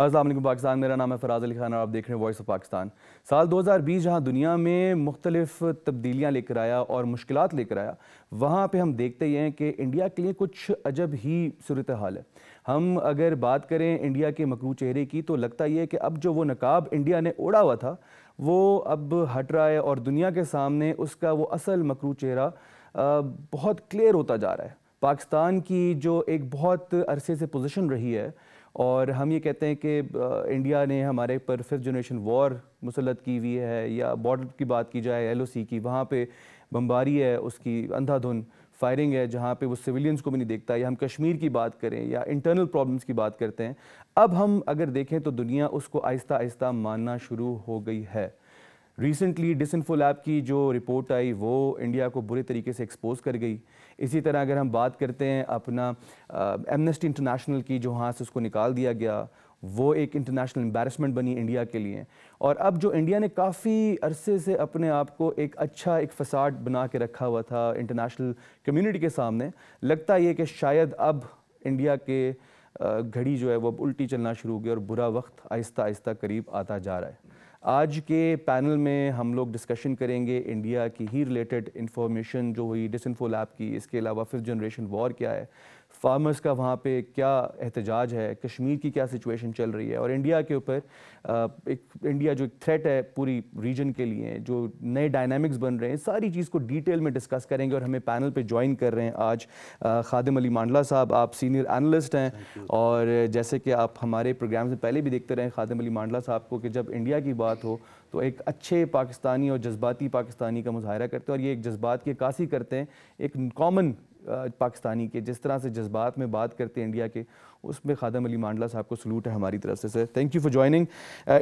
अस्सलाम वालेकुम पाकिस्तान, मेरा नाम है फराज अली खान और आप देख रहे हैं वॉइस ऑफ पाकिस्तान। साल 2020 जहां दुनिया में मुख्तलिफ तब्दीलियां लेकर आया और मुश्किलात लेकर आया, वहाँ पे हम देखते ही हैं कि इंडिया के लिए कुछ अजब ही सूरत हाल है। हम अगर बात करें इंडिया के मकरू चेहरे की, तो लगता ही है कि अब जो वो नकाब इंडिया ने ओढ़ा हुआ था वो अब हट रहा है और दुनिया के सामने उसका वो असल मकरू चेहरा बहुत क्लियर होता जा रहा है। पाकिस्तान की जो एक बहुत अरसे से पोजीशन रही है, और हम ये कहते हैं कि इंडिया ने हमारे पर 5th जनरेशन वॉर मुसल्लत की हुई है, या बॉर्डर की बात की जाए LOC की, वहाँ पे बमबारी है, उसकी अंधाधुन फायरिंग है जहाँ पे वो सिविलियंस को भी नहीं देखता, या हम कश्मीर की बात करें या इंटरनल प्रॉब्लम्स की बात करते हैं। अब हम अगर देखें तो दुनिया उसको आहिस्ता आहिस्ता मानना शुरू हो गई है। रिसेंटली डिसइंफो लैब की जो रिपोर्ट आई वो इंडिया को बुरे तरीके से एक्सपोज कर गई। इसी तरह अगर हम बात करते हैं अपना एमनेस्टी इंटरनेशनल की, जो वहाँ से उसको निकाल दिया गया, वो एक इंटरनेशनल एम्बैरसमेंट बनी इंडिया के लिए। और अब जो इंडिया ने काफ़ी अरसे से अपने आप को एक अच्छा एक फसाड बना के रखा हुआ था इंटरनेशनल कम्युनिटी के सामने, लगता ये कि शायद अब इंडिया के घड़ी जो है वो उल्टी चलना शुरू हो गई और बुरा वक्त आहिस्ता आहिस्ता करीब आता जा रहा है। आज के पैनल में हम लोग डिस्कशन करेंगे इंडिया की ही रिलेटेड इंफॉर्मेशन जो हुई डिसइंफो लैब की, इसके अलावा 5th जनरेशन वॉर क्या है, फार्मर्स का वहाँ पे क्या एहतजाज है, कश्मीर की क्या सिचुएशन चल रही है, और इंडिया के ऊपर एक इंडिया जो एक थ्रेट है पूरी रीजन के लिए, जो नए डायनामिक्स बन रहे हैं, सारी चीज़ को डिटेल में डिस्कस करेंगे। और हमें पैनल पे ज्वाइन कर रहे हैं आज खादिम अली मांडला साहब। आप सीनियर एनालिस्ट हैं और जैसे कि आप हमारे प्रोग्राम से पहले भी देखते रहे खादिम अली मांडला साहब को, कि जब इंडिया की बात हो तो एक अच्छे पाकिस्तानी और जज्बाती पाकिस्तानी का मुजाहरा करते हैं, और ये एक जज्बात की अक्कासी करते हैं एक कॉमन पाकिस्तानी के, जिस तरह से जज्बात में बात करते हैं इंडिया के, उसमें खादिम अली मांडला साहब को सलूट है हमारी तरफ से। Sir thank you for joining.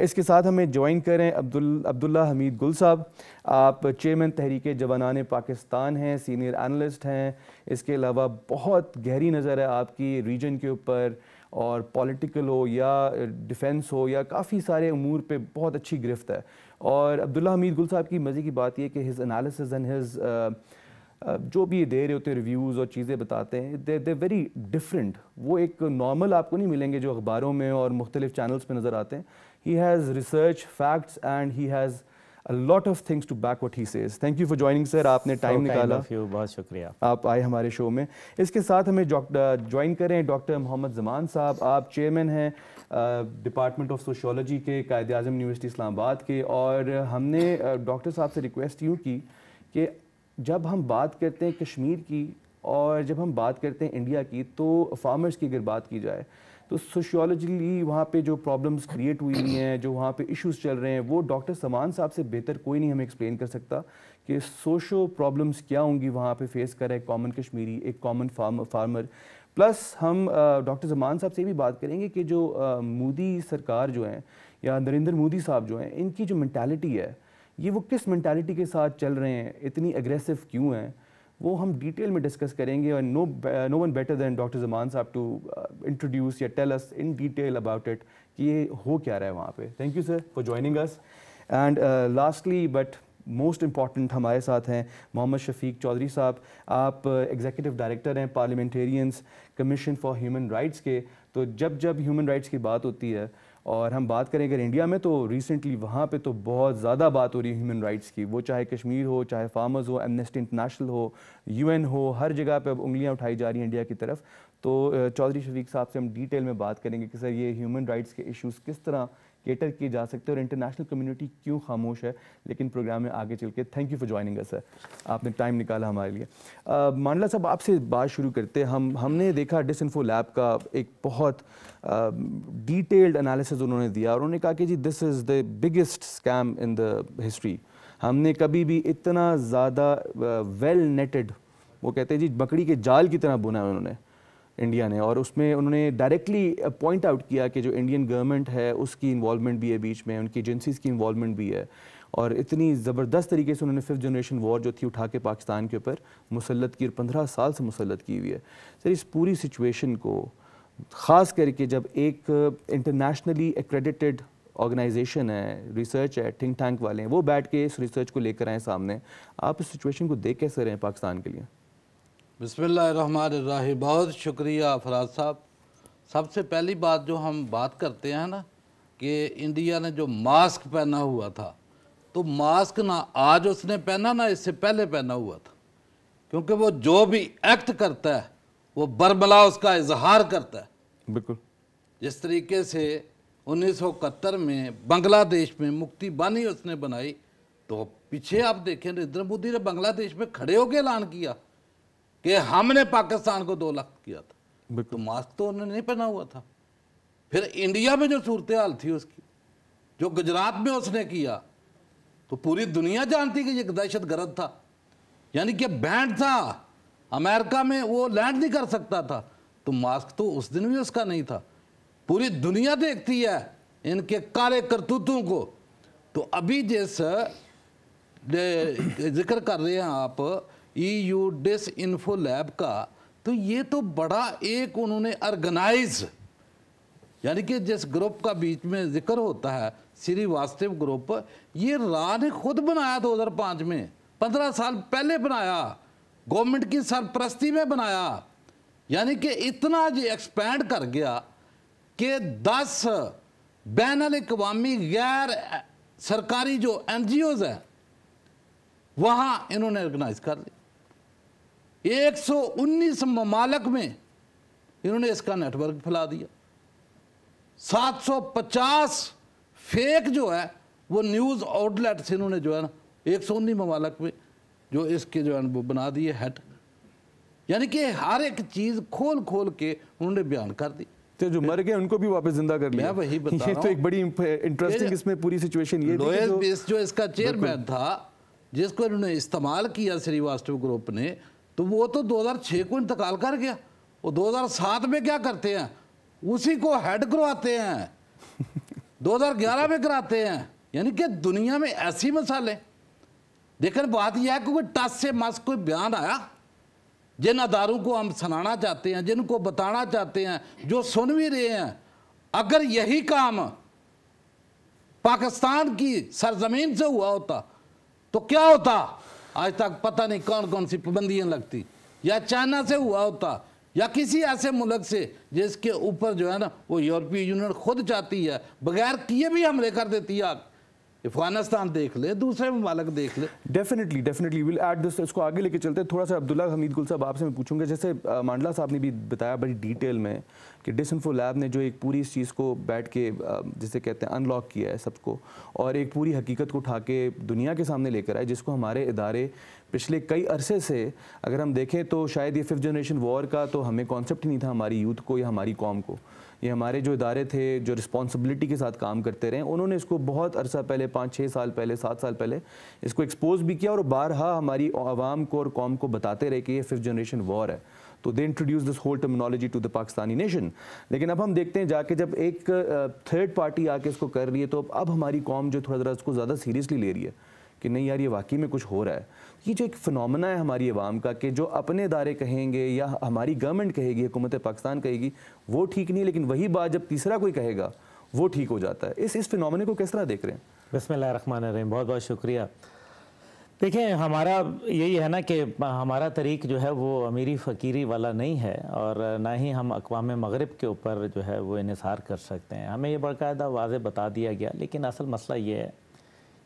इसके साथ हमें ज्वाइन करें अब्दुल्ला हमीद गुल साहब। आप चेयरमैन तहरीक जवानान पाकिस्तान हैं, सीनियर एनालिस्ट हैं। इसके अलावा बहुत गहरी नज़र है आपकी रीजन के ऊपर, और पॉलिटिकल हो या डिफेंस हो या काफ़ी सारे अमूर पे बहुत अच्छी गिरफ्त है। और अब्दुल्ला हमीद गुल साहब की मज़े की बात यह कि हिज एनालिसिस एंड हिज जो भी दे रहे होते हैं रिव्यूज़ और चीज़ें बताते हैं, दे वेरी डिफरेंट। वो एक नॉर्मल आपको नहीं मिलेंगे जो अखबारों में और मुख्तलिफ चैनल्स पे नज़र आते हैं। He has research facts and he has a lot of things to back what he says. Thank you for joining sir, आपने टाइम निकाला, बहुत शुक्रिया, आप आए हमारे शो में। इसके साथ हमें ज्वाइन करें डॉक्टर मोहम्मद ज़मान साहब। आप चेयरमैन हैं डिपार्टमेंट ऑफ सोशियोलॉजी के कायद आज़म यूनिवर्सिटी इस्लामाबाद के, और हमने डॉक्टर साहब से रिक्वेस्ट यूँ की कि जब हम बात करते हैं कश्मीर की और जब हम बात करते हैं इंडिया की, तो फार्मर्स की अगर बात की जाए तो सोशियोलॉजिकली वहाँ पे जो प्रॉब्लम्स क्रिएट हुई हैं, जो वहाँ पे इश्यूज चल रहे हैं, वो डॉक्टर समान साहब से बेहतर कोई नहीं हमें एक्सप्लेन कर सकता कि सोशो प्रॉब्लम्स क्या होंगी वहाँ पे फेस कर रहा है कॉमन कश्मीरी, एक कॉमन फार्मर। प्लस हम डॉक्टर समान साहब से भी बात करेंगे कि जो मोदी सरकार जो है या नरेंद्र मोदी साहब जो हैं, इनकी जो मैंटालिटी है, ये वो किस मैंटालिटी के साथ चल रहे हैं, इतनी एग्रेसिव क्यों हैं, वो हम डिटेल में डिस्कस करेंगे। और no one better than doctor Zaman साहब टू इंट्रोड्यूस या tell us in detail about it कि ये हो क्या रहा है वहाँ पे। Thank you sir for joining us. And lastly but most important हमारे साथ हैं मोहम्मद शफीक चौधरी साहब। आप एग्जीक्यूटिव डायरेक्टर हैं parliamentarians commission for human rights के। तो जब ह्यूमन राइट्स की बात होती है और हम बात करें अगर इंडिया में, तो रिसेंटली वहाँ पे तो बहुत ज़्यादा बात हो रही है ह्यूमन राइट्स की, वो चाहे कश्मीर हो, चाहे फार्मर्स हो, एमनेस्टी इंटरनेशनल हो, UN हो, हर जगह पे अब उंगलियाँ उठाई जा रही हैं इंडिया की तरफ। तो चौधरी शफीक साहब से हम डिटेल में बात करेंगे कि सर ये ह्यूमन राइट्स के इश्यूज़ किस तरह केटर किए जा सकते हैं और इंटरनेशनल कम्युनिटी क्यों खामोश है। लेकिन प्रोग्राम में आगे चल के thank you for joining us sir, आपने टाइम निकाला हमारे लिए। मांडला साहब आपसे बात शुरू करते हैं। हमने देखा डिसइंफो लैब का एक बहुत डिटेल्ड एनालिसिस उन्होंने दिया, और उन्होंने कहा कि जी this is the biggest scam in the history. हमने कभी भी इतना ज़्यादा वेल नेटेड, वो कहते हैं जी बकरी के जाल की तरह बुना है उन्होंने इंडिया ने, और उसमें उन्होंने डायरेक्टली पॉइंट आउट किया कि जो इंडियन गवर्नमेंट है उसकी इन्वॉल्वमेंट भी है बीच में, उनकी एजेंसीज़ की इन्वॉल्वमेंट भी है, और इतनी ज़बरदस्त तरीके से उन्होंने 5th जनरेशन वॉर जो थी उठा के पाकिस्तान के ऊपर मुसल्लत की, और 15 साल से मुसल्लत की हुई है। सर इस पूरी सिचुएशन को ख़ास करके जब एक इंटरनेशनली एक्रेडिटेड ऑर्गेनाइजेशन है, रिसर्च है, थिंक टैंक वाले हैं, वो बैठ के इस रिसर्च को लेकर आए सामने, आप इस सिचुएशन को देख कैसे रहे हैं पाकिस्तान के लिए? बिस्मिल्लाहिर्रहमानिर्रहीम। बहुत शुक्रिया फराज साहब। सबसे पहली बात जो हम बात करते हैं ना कि इंडिया ने जो मास्क पहना हुआ था, तो मास्क ना आज उसने पहना ना इससे पहले पहना हुआ था, क्योंकि वो जो भी एक्ट करता है वो बरबला उसका इजहार करता है। बिल्कुल। जिस तरीके से 1971 में बांग्लादेश में मुक्ति बानी उसने बनाई, तो पीछे आप देखें नरेंद्र मोदी ने बांग्लादेश में खड़े होकर ऐलान किया कि हमने पाकिस्तान को 2 लाख किया था, तो मास्क तो उन्होंने नहीं पहना हुआ था। फिर इंडिया में जो सूरत हाल थी उसकी, जो गुजरात में उसने किया, तो पूरी दुनिया जानती कि ये दहशत गर्द था, यानी कि बैंड था, अमेरिका में वो लैंड नहीं कर सकता था, तो मास्क तो उस दिन भी उसका नहीं था। पूरी दुनिया देखती है इनके काले करतूतों को। तो अभी जिस जिक्र कर रहे हैं आप EU डिसइंफो लैब का, तो ये तो बड़ा एक उन्होंने ऑर्गेनाइज, यानी कि जिस ग्रुप का बीच में जिक्र होता है श्रीवास्तव ग्रुप, ये रा ने खुद बनाया 2005 में, 15 साल पहले बनाया, गवर्नमेंट की सरपरस्ती में बनाया। यानी कि इतना ये एक्सपैंड कर गया कि 10 बैन-अल-अक़वामी गैर सरकारी जो NGOs हैं वहां इन्होंने ऑर्गेनाइज कर ली। 119 ममालक में इन्होंने इसका नेटवर्क फैला दिया। 750 फेक जो है वो न्यूज़ आउटलेट्स इन्होंने जो है ना 119 ममालक में जो इसके जो है वो बना दिए हेड। यानी कि हर एक चीज़ खोल खोल के उन्होंने बयान कर दी। तो जो मर गए उनको भी वापस जिंदा कर लिया। मैं वही बता रहा हूं। ये तो एक बड़ी इंटरेस्टिंग इसमें पूरी सिचुएशन ये थी जो इसका चेयरमैन था जिसको इन्होंने इस्तेमाल किया श्रीवास्तव ग्रुप ने, तो वो तो 2006 को इंतकाल कर गया। वो 2007 में क्या करते हैं, उसी को हेड करवाते हैं, 2011 में कराते हैं। यानी कि दुनिया में ऐसी मसाले। लेकिन बात यह है कि कोई टस से मस कोई बयान आया जिन अदारों को हम सुनाना चाहते हैं, जिनको बताना चाहते हैं, जो सुन भी रहे हैं, अगर यही काम पाकिस्तान की सरजमीन से हुआ होता तो क्या होता, आज तक पता नहीं कौन कौन सी पाबंदियां लगती, या चाइना से हुआ होता या किसी ऐसे मुल्क से जिसके ऊपर जो है ना वो यूरोपीय यूनियन खुद चाहती है बगैर किए भी हमले कर देती है। अफगानिस्तान देख ले, दूसरे ममालिक देख ले। Definitely will add this. इसको आगे लेके चलते हैं थोड़ा सा। अब्दुल्ला हमीद गुल साहब, आपसे मैं पूछूंगा, जैसे मांडला साहब ने भी बताया बड़ी डिटेल में कि डिसइंफो लैब ने जो एक पूरी इस चीज़ को बैठ के जिसे कहते हैं अनलॉक किया है सबको, और एक पूरी हकीकत को उठा के दुनिया के सामने लेकर आए, जिसको हमारे इदारे पिछले कई अरसे से अगर हम देखें तो शायद ये 5th जनरेशन वॉर का तो हमें कॉन्सेप्ट ही नहीं था हमारी यूथ को या हमारी कौम को। ये हमारे जो इदारे थे जो रिस्पॉन्सिबिलिटी के साथ काम करते रहे, उन्होंने इसको बहुत अरसा पहले 5-6 साल पहले 7 साल पहले इसको एक्सपोज भी किया और बारहा हमारी आवाम को और कौम को बताते रहे कि ये 5th जनरेशन वॉर है। तो they introduce this whole terminology to the Pakistani nation. लेकिन अब हम देखते हैं जाके जब एक थर्ड पार्टी आके इसको कर रही है, तो अब हमारी कौम जो थोड़ा ज़रा इसको ज़्यादा सीरियसली ले रही है कि नहीं यार ये वाकई में कुछ हो रहा है। ये जो एक फिनोमेना है हमारी अवाम का कि जो अपने इदारे कहेंगे या हमारी गवर्नमेंट कहेगी, हुकूमत पाकिस्तान कहेगी, वो ठीक नहीं, लेकिन वही बात जब तीसरा कोई कहेगा वो ठीक हो जाता है। इस फिनोमेने को किस तरह देख रहे हैं? बिस्मिल्लाहिर्रहमानिर्रहीम, बहुत बहुत शुक्रिया। देखें, हमारा यही है ना कि हमारा तरीक़ जो है वो अमीरी फ़कीरी वाला नहीं है, और ना ही हम अक़वाम मग़रिब के ऊपर जो है वो इन्हिसार कर सकते हैं। हमें ये बाकायदा वाज़े बता दिया गया। लेकिन असल मसला ये है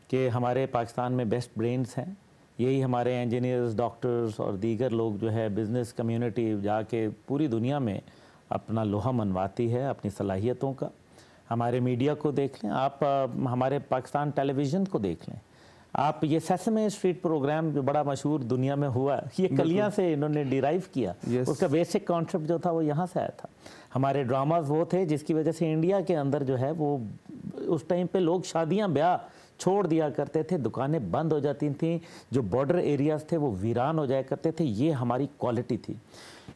कि हमारे पाकिस्तान में बेस्ट ब्रेन्स हैं, यही हमारे इंजीनियर्स, डॉक्टर्स और दीगर लोग जो है बिज़नेस कम्युनिटी जाके पूरी दुनिया में अपना लोहा मनवाती है अपनी सलाहियतों का। हमारे मीडिया को देख लें आप, हमारे पाकिस्तान टेलीविज़न को देख लें आप, ये सेसमे स्ट्रीट प्रोग्राम जो बड़ा मशहूर दुनिया में हुआ, ये कलियां से इन्होंने डिराइव किया। उसका बेसिक कॉन्सेप्ट जो था वो यहाँ से आया था। हमारे ड्रामाज वो थे जिसकी वजह से इंडिया के अंदर जो है वो उस टाइम पे लोग शादियाँ ब्याह छोड़ दिया करते थे, दुकानें बंद हो जाती थीं, जो बॉर्डर एरियाज़ थे वो वीरान हो जाया करते थे। ये हमारी क्वालिटी थी।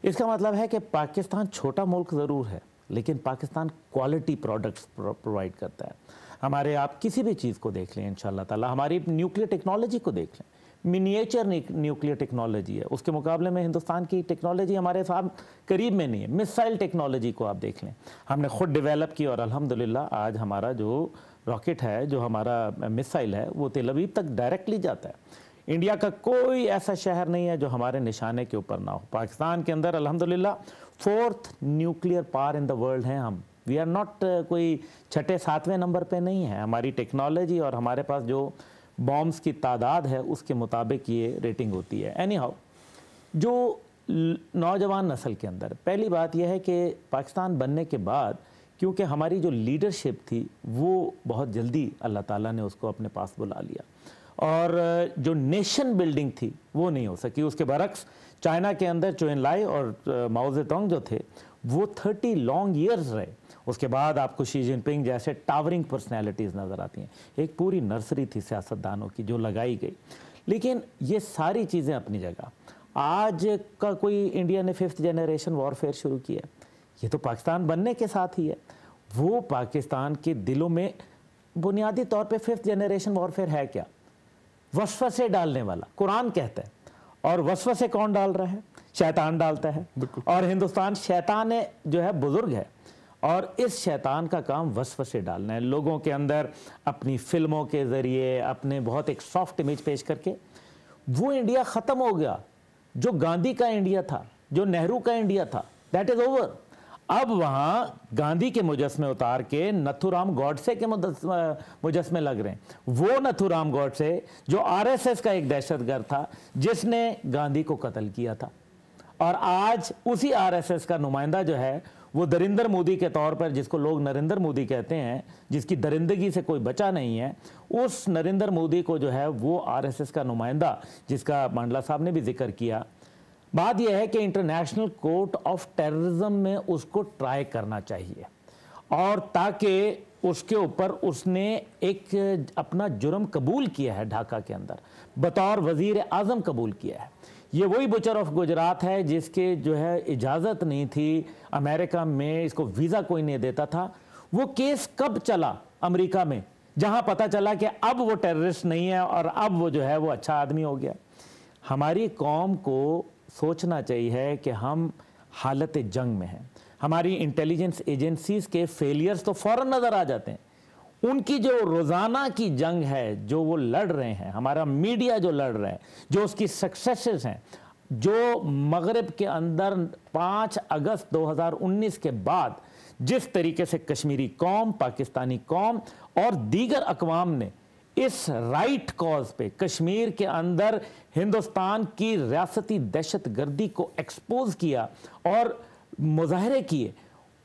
इसका मतलब है कि पाकिस्तान छोटा मुल्क ज़रूर है, लेकिन पाकिस्तान क्वालिटी प्रोडक्ट्स प्रोवाइड करता है। हमारे आप किसी भी चीज़ को देख लें इंशाअल्लाह ताला, हमारी न्यूक्लियर टेक्नोलॉजी को देख लें, मिनिएचर न्यूक्लियर टेक्नोलॉजी है, उसके मुकाबले में हिंदुस्तान की टेक्नोलॉजी हमारे साथ करीब में नहीं है। मिसाइल टेक्नोलॉजी को आप देख लें, हमने ख़ुद डेवलप की और अल्हम्दुलिल्लाह आज हमारा जो रॉकेट है, जो हमारा मिसाइल है, वो तेल अवीव तक डायरेक्टली जाता है। इंडिया का कोई ऐसा शहर नहीं है जो हमारे निशाने के ऊपर ना हो। पाकिस्तान के अंदर अल्हम्दुलिल्लाह 4th nuclear power in the world हैं हम। वी आर नॉट कोई 6 7वें नंबर पे नहीं है। हमारी टेक्नोलॉजी और हमारे पास जो बॉम्ब्स की तादाद है उसके मुताबिक ये रेटिंग होती है। एनी हाउ, जो नौजवान नस्ल के अंदर पहली बात यह है कि पाकिस्तान बनने के बाद क्योंकि हमारी जो लीडरशिप थी वो बहुत जल्दी अल्लाह ताला ने उसको अपने पास बुला लिया और जो नेशन बिल्डिंग थी वो नहीं हो सकी। उसके बरक्स चाइना के अंदर चो एन लाई और माओ ज़ेडोंग जो थे वो 30 लॉन्ग ईयर्स रहे। उसके बाद आपको शी जिनपिंग जैसे टावरिंग पर्सनैलिटीज़ नज़र आती हैं। एक पूरी नर्सरी थी सियासतदानों की जो लगाई गई। लेकिन ये सारी चीज़ें अपनी जगह, आज का कोई इंडिया ने 5th जनरेशन वॉरफेयर शुरू किया, ये तो पाकिस्तान बनने के साथ ही है। वो पाकिस्तान के दिलों में बुनियादी तौर पे 5th जनरेशन वॉरफेयर है क्या? वसवसे डालने वाला, कुरान कहता है। और वसवसे कौन डाल रहा है? शैतान डालता है। और हिंदुस्तान शैतान जो है बुजुर्ग है और इस शैतान का काम वसवसे डालना है लोगों के अंदर, अपनी फिल्मों के ज़रिए, अपने बहुत एक सॉफ्ट इमेज पेश करके। वो इंडिया ख़त्म हो गया जो गांधी का इंडिया था, जो नेहरू का इंडिया था, दैट इज़ ओवर। अब वहाँ गांधी के मुजस्मे उतार के नथुराम गॉडसे के मुजस्मे लग रहे हैं। वो नथुराम गॉडसे जो आरएसएस का एक दहशतगर्द था जिसने गांधी को कत्ल किया था, और आज उसी आरएसएस का नुमाइंदा जो है वो नरेंद्र मोदी के तौर पर, जिसको लोग नरेंद्र मोदी कहते हैं, जिसकी दरिंदगी से कोई बचा नहीं है, उस नरेंद्र मोदी को जो है वो आरएसएस का नुमाइंदा, जिसका मंडला साहब ने भी जिक्र किया। बात यह है कि इंटरनेशनल कोर्ट ऑफ टेररिज्म में उसको ट्राई करना चाहिए और ताकि उसके ऊपर उसने एक अपना जुर्म कबूल किया है, ढाका के अंदर बतौर वजीर आज़म कबूल किया है। ये वही बुचर ऑफ गुजरात है जिसके जो है इजाज़त नहीं थी अमेरिका में, इसको वीज़ा कोई नहीं देता था। वो केस कब चला अमेरिका में, जहां पता चला कि अब वो टेररिस्ट नहीं है और अब वो जो है वो अच्छा आदमी हो गया। हमारी कौम को सोचना चाहिए कि हम हालत जंग में हैं। हमारी इंटेलिजेंस एजेंसीज के फेलियर्स तो फ़ौरन नज़र आ जाते हैं। उनकी जो रोज़ाना की जंग है जो वो लड़ रहे हैं, हमारा मीडिया जो लड़ रहा है, जो उसकी सक्सेसेस हैं, जो मगरिब के अंदर 5 अगस्त 2019 के बाद जिस तरीके से कश्मीरी कौम, पाकिस्तानी कौम और दीगर अकवाम ने इस राइट कॉज पे कश्मीर के अंदर हिंदुस्तान की रियासती दहशत गर्दी को एक्सपोज किया और मुजाहरे किए,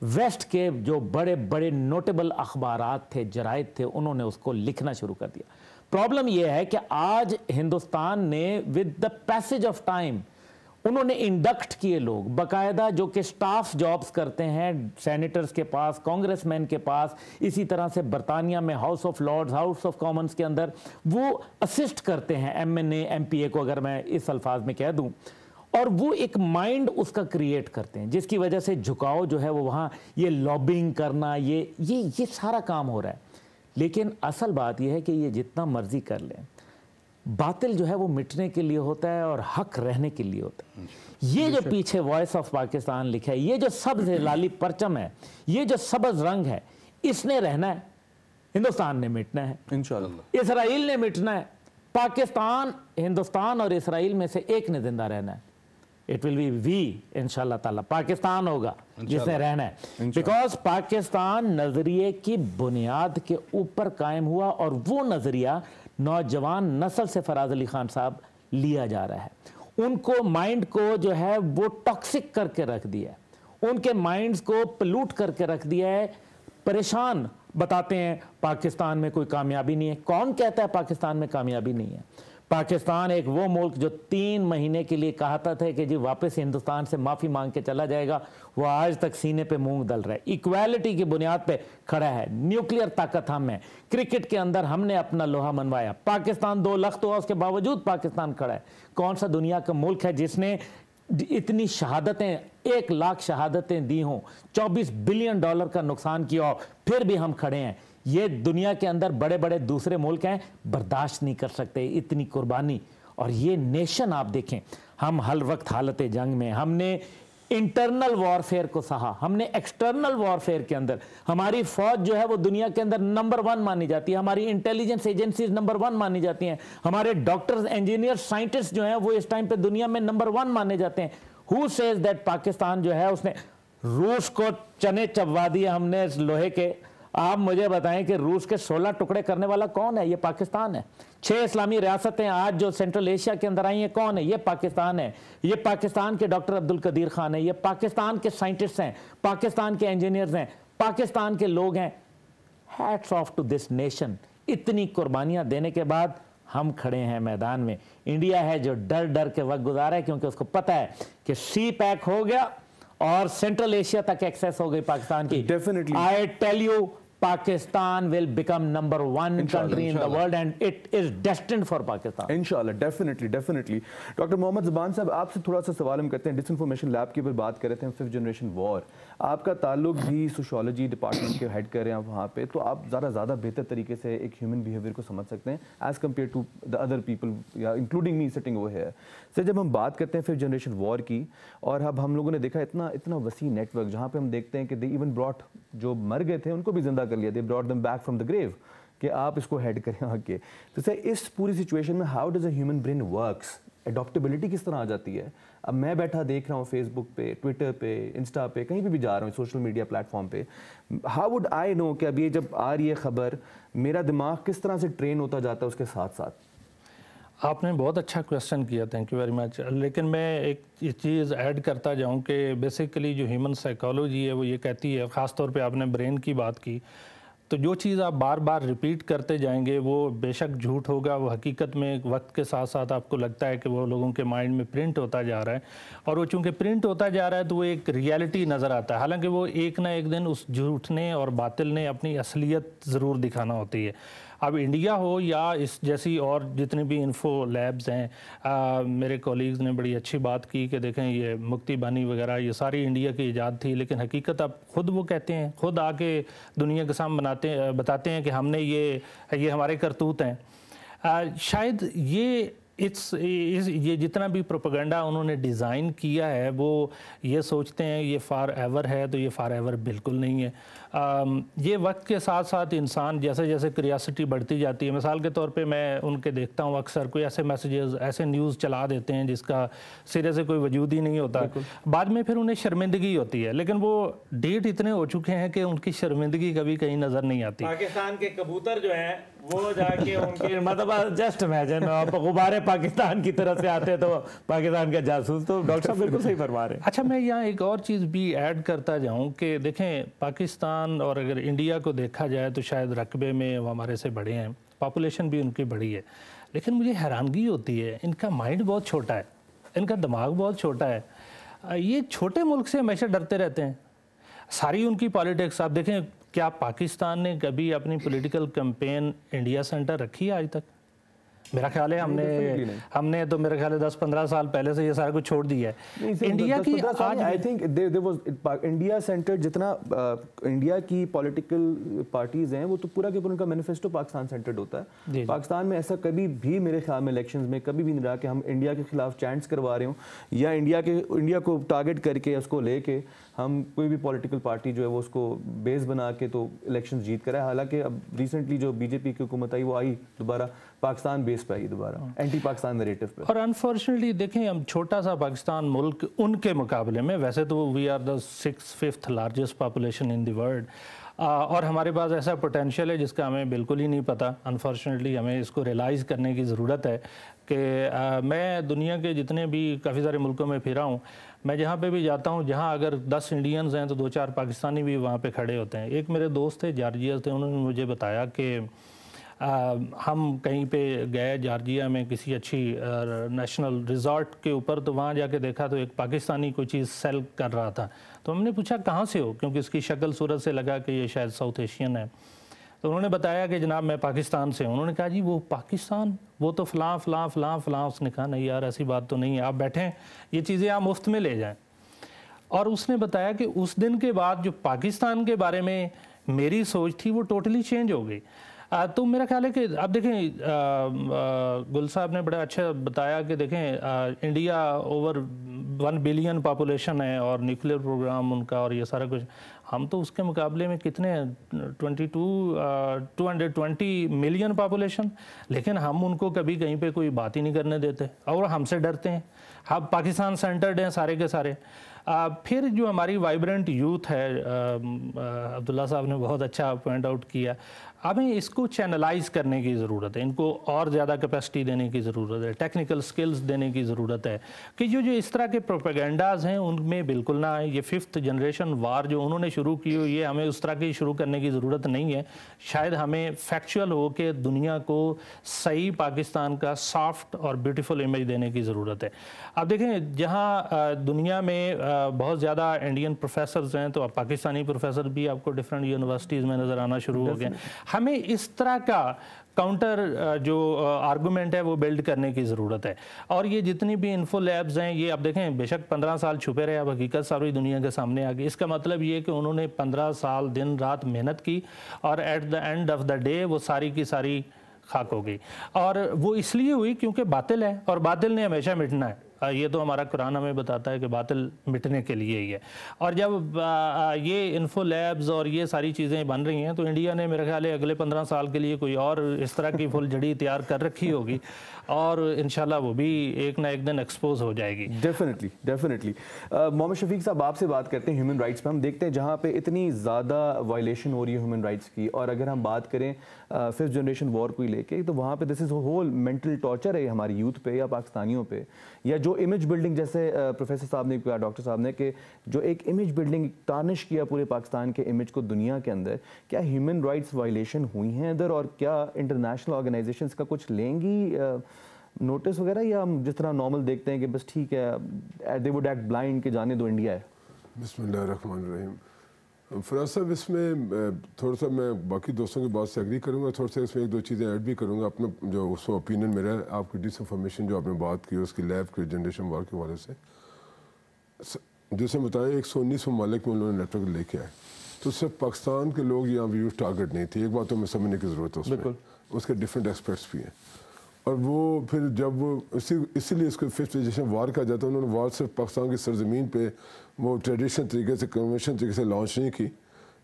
वेस्ट के जो बड़े बड़े नोटेबल अखबारात थे, जराइद थे, उन्होंने उसको लिखना शुरू कर दिया। प्रॉब्लम यह है कि आज हिंदुस्तान ने with the passage of time उन्होंने इंडक्ट किए लोग बाकायदा जो कि स्टाफ जॉब्स करते हैं सेनेटर्स के पास, कांग्रेसमैन के पास, इसी तरह से बरतानिया में House of Lords, House of Commons के अंदर वो असिस्ट करते हैं एमएनए, एमपीए को अगर मैं इस अल्फाज में कह दूं, और वो एक माइंड उसका क्रिएट करते हैं जिसकी वजह से झुकाव जो है वो वहाँ ये लॉबिंग करना, ये सारा काम हो रहा है। लेकिन असल बात यह है कि ये जितना मर्जी कर लें, बातिल जो है वो मिटने के लिए होता है और हक रहने के लिए होता है। ये जो पीछे वॉइस ऑफ पाकिस्तान लिखा है, ये जो सब्ज लाली परचम है, ये जो सब्ज रंग है, इसने रहना है, हिंदुस्तान ने मिटना है, इंशाअल्लाह इसराइल ने मिटना है, पाकिस्तान, हिंदुस्तान और इसराइल में से एक ने जिंदा रहना है। इट विल बी वी इंशाअल्लाह ताला, पाकिस्तान होगा जिसने रहना है, बिकॉज पाकिस्तान नजरिए की बुनियाद के ऊपर कायम हुआ और वो नजरिया नौजवान नस्ल से फराज अली खान साहब लिया जा रहा है। उनको माइंड को जो है वो टॉक्सिक करके रख दिया है, उनके माइंड्स को पलूट करके रख दिया है, परेशान बताते हैं पाकिस्तान में कोई कामयाबी नहीं है। कौन कहता है पाकिस्तान में कामयाबी नहीं है? पाकिस्तान एक वो मुल्क जो 3 महीने के लिए कहता था कि जी वापस हिंदुस्तान से माफ़ी मांग के चला जाएगा, वो आज तक सीने पे मूंग दल रहा है, इक्वालिटी की बुनियाद पे खड़ा है, न्यूक्लियर ताकत हम है, क्रिकेट के अंदर हमने अपना लोहा मनवाया, पाकिस्तान 2 लाख तो उसके बावजूद पाकिस्तान खड़ा है। कौन सा दुनिया का मुल्क है जिसने इतनी शहादतें, 1 लाख शहादतें दी हों, $24 बिलियन का नुकसान किया हो, फिर भी हम खड़े हैं? ये दुनिया के अंदर बड़े बड़े दूसरे मुल्क हैं, बर्दाश्त नहीं कर सकते इतनी कुर्बानी। और ये नेशन आप देखें, हम हर वक्त हालत जंग में, हमने इंटरनल वॉरफेयर को सहा, हमने एक्सटर्नल वॉरफेयर के अंदर हमारी फौज जो है वो दुनिया के अंदर नंबर 1 मानी जाती है, हमारी इंटेलिजेंस एजेंसीज नंबर 1 मानी जाती हैं, हमारे डॉक्टर्स, इंजीनियर्स, साइंटिस्ट जो हैं वो इस टाइम पे दुनिया में नंबर 1 माने जाते हैं। हु सेज दैट पाकिस्तान जो है उसने रूस को चने चबवा दिए हमने लोहे के। आप मुझे बताएं कि रूस के 16 टुकड़े करने वाला कौन है? ये पाकिस्तान है। 6 इस्लामी रियासतें आज जो सेंट्रल एशिया के अंदर आई हैं, कौन है? ये पाकिस्तान है। ये पाकिस्तान के डॉक्टर अब्दुल कदीर खान है, ये पाकिस्तान के साइंटिस्ट हैं, पाकिस्तान के इंजीनियर्स हैं, पाकिस्तान के लोग हैं। Hats off to this nation. इतनी कुर्बानियां देने के बाद हम खड़े हैं मैदान में। इंडिया है जो डर डर के वक्त गुजारा है, क्योंकि उसको पता है कि सी पैक हो गया और सेंट्रल एशिया तक एक्सेस हो गई पाकिस्तान की। Definitely I tell you, Pakistan will become number 1 country in the world and it is destined for Pakistan. इंशाल्लाह, डेफिनेटली डेफिनेटली। डॉक्टर मोहम्मद ज़बान साहब, आपसे थोड़ा सा सवाल हम करते हैं। डिसइंफॉर्मेशन लैब के ऊपर बात कर रहे थे हम, 5th जनरेशन वॉर। आपका ताल्लुक भी सोशियोलॉजी डिपार्टमेंट के हेड कर रहे हैं आप वहाँ पे, तो आप ज़्यादा बेहतर तरीके से एक ह्यूमन बिहेवियर को समझ सकते हैं as compare to the other people या including me sitting over here. Sir, जब हम बात करते हैं 5th जनरेशन वॉर की, और अब हम लोगों ने देखा इतना वसी नेटवर्क, जहाँ पे हम देखते हैं कि दे इवन ब्रॉट, जो मर गए थे उनको भी जिंदा कर लिया, they brought them back from the grave, कि आप इसको हेड करें आगे। तो सर, इस पूरी सिचुएशन में how does a human brain works? Adaptability किस तरह आ जाती है? अब मैं बैठा देख रहा हूँ फेसबुक पे, ट्विटर पे, इंस्टा पे, कहीं भी जा रहा हूँ सोशल मीडिया प्लेटफॉर्म पे, हाउ वुड आई नो कि अब ये जब आ रही है खबर, मेरा दिमाग किस तरह से ट्रेन होता जाता है उसके साथ साथ? आपने बहुत अच्छा क्वेश्चन किया, थैंक यू वेरी मच। लेकिन मैं एक चीज़ ऐड करता जाऊं कि बेसिकली जो ह्यूमन साइकोलॉजी है वो ये कहती है, ख़ास तौर पे आपने ब्रेन की बात की, तो जो चीज़ आप बार बार रिपीट करते जाएंगे वो बेशक झूठ होगा, वो हकीकत में वक्त के साथ साथ आपको लगता है कि वो लोगों के माइंड में प्रिंट होता जा रहा है, और वो चूँकि प्रिंट होता जा रहा है तो वो एक रियलिटी नज़र आता है। हालांकि वो एक ना एक दिन उस झूठ ने और बातिल ने अपनी असलियत ज़रूर दिखाना होती है। अब इंडिया हो या इस जैसी और जितनी भी इन्फो लैब्स हैं, मेरे कॉलीग्स ने बड़ी अच्छी बात की कि देखें ये मुक्ति बानी वगैरह ये सारी इंडिया की ईजाद थी, लेकिन हकीकत अब खुद वो कहते हैं, खुद आके दुनिया के सामने बताते हैं कि हमने ये हमारे करतूत हैं। शायद ये जितना भी प्रोपेगेंडा उन्होंने डिज़ाइन किया है वो ये सोचते हैं ये फॉर एवर है, तो ये फॉर एवर बिल्कुल नहीं है। ये वक्त के साथ साथ इंसान जैसे जैसे क्यूरियोसिटी बढ़ती जाती है, मिसाल के तौर पे मैं उनके देखता हूँ अक्सर कोई ऐसे मैसेजेस, ऐसे न्यूज़ चला देते हैं जिसका सिरे से कोई वजूद ही नहीं होता, बाद में फिर उन्हें शर्मिंदगी होती है, लेकिन वो डेट इतने हो चुके हैं कि उनकी शर्मिंदगी कभी कहीं नज़र नहीं आती। पाकिस्तान के कबूतर जो हैं वो जाके उनके मतलब जस्ट इमेजिन गुब्बारे पाकिस्तान की तरफ से आते तो पाकिस्तान का जासूस, तो डॉक्टर साहब बिल्कुल सही फरमा रहे हैं। अच्छा, मैं यहाँ एक और चीज़ भी ऐड करता जाऊँ कि देखें पाकिस्तान और अगर इंडिया को देखा जाए तो शायद रकबे में वो हमारे से बड़े हैं, पॉपुलेशन भी उनकी बड़ी है, लेकिन मुझे हैरानगी होती है इनका माइंड बहुत छोटा है, इनका दिमाग बहुत छोटा है। ये छोटे मुल्क से हमेशा डरते रहते हैं, सारी उनकी पॉलिटिक्स। आप देखें क्या पाकिस्तान ने कभी अपनी पॉलिटिकल कैंपेन इंडिया से अंडर रखी है आज तक? मेरा ख्याल है हमने तो मेरे ख्याल है 10-15 साल पहले से ये सारा कुछ छोड़ दिया है। इंडिया की आज I think there was India centred, जितना इंडिया की पॉलिटिकल पार्टीज हैं वो तो पूरा के पूरा उनका मैनिफेस्टो पाकिस्तान सेंटर्ड होता है। पाकिस्तान में ऐसा कभी भी मेरे ख्याल में इलेक्शंस में कभी भी नहीं रहा कि हम इंडिया के खिलाफ चैंट्स करवा रहे हों या इंडिया को टारगेट करके उसको लेके हम कोई भी पॉलिटिकल पार्टी जो है वो उसको बेस बना के तो इलेक्शंस जीत कर है। हालांकि अब रिसेंटली जो बीजेपी की हुकूमत आई वो आई दोबारा पाकिस्तान बेस पे आई, दोबारा एंटी पाकिस्तान नैरेटिव पे। और अनफॉर्चुनेटली देखें हम छोटा सा पाकिस्तान मुल्क उनके मुकाबले में, वैसे तो we are the 6th largest population in the world, और हमारे पास ऐसा पोटेंशियल है जिसका हमें बिल्कुल ही नहीं पता। अनफॉर्चुनेटली हमें इसको रियलाइज़ करने की ज़रूरत है कि मैं दुनिया के जितने भी काफ़ी सारे मुल्कों में फिरा हूँ, मैं जहाँ पे भी जाता हूँ जहाँ अगर 10 इंडियंस हैं तो 2-4 पाकिस्तानी भी वहाँ पे खड़े होते हैं। एक मेरे दोस्त थे जॉर्जिया थे, उन्होंने मुझे बताया कि हम कहीं पे गए जॉर्जिया में किसी अच्छी नेशनल रिज़ॉर्ट के ऊपर, तो वहाँ जाके देखा तो एक पाकिस्तानी कोई चीज़ सेल कर रहा था। तो हमने पूछा कहाँ से हो, क्योंकि उसकी शक्ल सूरत से लगा कि ये शायद साउथ एशियन है। तो उन्होंने बताया कि जनाब मैं पाकिस्तान से हूँ। उन्होंने कहा जी वो पाकिस्तान, वो तो फ़लाँ फ़लाँ फ़लाँ फ़लाँ। उसने कहा नहीं यार ऐसी बात तो नहीं है, आप बैठें ये चीज़ें आप मुफ्त में ले जाएं। और उसने बताया कि उस दिन के बाद जो पाकिस्तान के बारे में मेरी सोच थी वो टोटली चेंज हो गई। तो मेरा ख्याल है कि अब देखें गुल साहब ने बड़ा अच्छा बताया कि देखें इंडिया ओवर 1 बिलियन पॉपुलेशन है और न्यूक्लियर प्रोग्राम उनका और ये सारा कुछ, हम तो उसके मुकाबले में कितने 220 मिलियन पॉपुलेशन, लेकिन हम उनको कभी कहीं पे कोई बात ही नहीं करने देते और हमसे डरते हैं। हम पाकिस्तान सेंटर्ड हैं सारे के सारे। फिर जो हमारी वाइब्रेंट यूथ है, अब्दुल्ला साहब ने बहुत अच्छा पॉइंट आउट किया, हमें इसको चैनलाइज करने की ज़रूरत है, इनको और ज़्यादा कैपेसिटी देने की ज़रूरत है, टेक्निकल स्किल्स देने की ज़रूरत है कि जो इस तरह के प्रोपेगेंडाज हैं उनमें बिल्कुल ना आए। ये 5th जनरेशन वार जो उन्होंने शुरू की हो, ये हमें उस तरह की शुरू करने की ज़रूरत नहीं है। शायद हमें फैक्चुअल हो के दुनिया को सही पाकिस्तान का सॉफ्ट और ब्यूटीफुल इमेज देने की ज़रूरत है। अब देखें, जहाँ दुनिया में बहुत ज़्यादा इंडियन प्रोफेसर्स हैं, तो अब पाकिस्तानी प्रोफेसर भी आपको डिफरेंट यूनिवर्सिटीज़ में नज़र आना शुरू हो गए। हमें इस तरह का काउंटर जो आर्गूमेंट है वो बिल्ड करने की ज़रूरत है। और ये जितनी भी इन्फो लैब्स हैं, ये अब देखें बेशक 15 साल छुपे रहे, अब हकीकत सारी दुनिया के सामने आ गई। इसका मतलब ये कि उन्होंने 15 साल दिन रात मेहनत की और at the end of the day वो सारी की सारी खाक हो गई। और वो इसलिए हुई क्योंकि बातिल है और बातिल ने हमेशा मिटना है। ये तो हमारा कुरान हमें बताता है कि बातिल मिटने के लिए ही है। और जब ये इन्फो लैब्स और ये सारी चीज़ें बन रही हैं, तो इंडिया ने मेरे ख्याल है अगले 15 साल के लिए कोई और इस तरह की फुल जड़ी तैयार कर रखी होगी और इंशाल्लाह वो भी एक ना एक दिन एक्सपोज हो जाएगी। डेफिनेटली मोहम्मद शफीक साहब, आपसे बात करते हैं ह्यूमन राइट्स पे। हम देखते हैं जहाँ पे इतनी ज़्यादा वायलेशन हो रही है ह्यूमन राइट्स की, और अगर हम बात करें 5th जनरेशन वॉर को लेके, तो वहाँ पे this is whole mental torture है हमारी यूथ पे या पाकिस्तानियों पे, या जो इमेज बिल्डिंग, जैसे प्रोफेसर साहब ने कहा, डॉक्टर साहब ने, कि जो एक इमेज बिल्डिंग तानिश किया पूरे पाकिस्तान के इमेज को दुनिया के अंदर, क्या ह्यूमन राइट्स वायलेशन हुई हैं इधर, और क्या इंटरनेशनल ऑर्गेनाइजेशंस का कुछ लेंगी नोटिस वगैरह, या हम जिस तरह नॉर्मल देखते हैं कि बस ठीक है, दे वुड एक्ट ब्लाइंड के जाने दो इंडिया है? बिस्मिल्लाहिर्रहमानिर्रहीम। फराज साहब, इसमें थोड़ा सा मैं बाकी दोस्तों की बात से एग्री करूँगा, थोड़ा सा इसमें एक दो चीज़ें ऐड भी करूँगा अपना जो उसका ओपिनियन मेरा है। आपकी डिसइंफॉर्मेशन जो आपने बात की उसकी लैब के जनरेशन वार के हवाले से, जैसे बताया 119 ममालिक में उन्होंने नेटवर्क लेके आए, तो सिर्फ पाकिस्तान के लोग यहाँ व्यूज टारगेट नहीं थे। एक बात तो हमें समझने की ज़रूरत है उसमें, उसके डिफरेंट एक्सपर्ट्स भी हैं। और वो फिर जब इसीलिए इसको 5th जनरेशन वार कहा जाता है। उन्होंने वार सिर्फ पाकिस्तान की सरजमीन पे वो ट्रेडिशनल तरीके से, कन्वेंशन तरीके से लॉन्च नहीं की।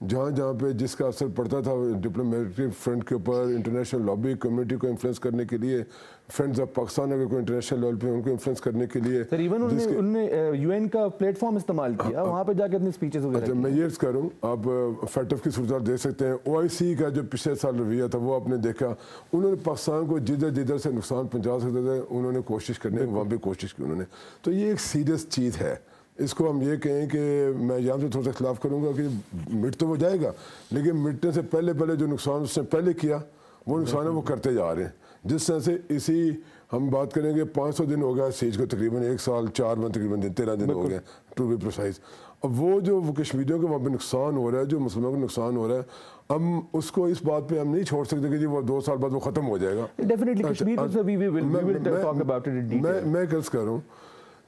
जहाँ जहाँ पे जिसका असर पड़ता था डिप्लोमेटिक फ्रंट के ऊपर, इंटरनेशनल लॉबी कम्युनिटी को इन्फ्लुएंस करने के लिए, फ्रेंड्स ऑफ पाकिस्तान अगर कोई इंटरनेशनल लेवल पे उनको इन्फ्लुएंस करने के लिए, सर इवन उन्होंने यूएन का प्लेटफॉर्म इस्तेमाल किया, वहाँ पे जाके अपनी स्पीचेस वगैरह। अच्छा, मैं ये करूँ, आप फैटफ की सूरत देख सकते हैं। OIC का जो पिछले साल रवैया था वो आपने देखा, उन्होंने पाकिस्तान को जिधर जिधर से नुकसान पहुँचा सकते थे उन्होंने कोशिश करने वहाँ भी कोशिश की उन्होंने। तो ये एक सीरियस चीज़ है। इसको हम ये कहें कि मैं यहाँ से थोड़ा सा खिलाफ करूँगा कि मिट तो वो जाएगा, लेकिन मिटने से पहले पहले जो नुकसान उसने पहले किया वो नुकसान है वो करते जा रहे हैं। जिस तरह से इसी हम बात करेंगे 500 दिन हो गया सीज को, तकरीबन 1 साल 4 महीने तकरीबन 13 दिन हो गए टू बी प्रिसाइज। अब वो जो कश्मीरियों के वहाँ पे नुकसान हो रहा है, जो मुसलमानों को नुकसान हो रहा है, हम उसको इस बात पे हम नहीं छोड़ सकते कि जी वो 2 साल बाद वो ख़त्म हो जाएगा। मैं कर्ज कर रहा हूँ।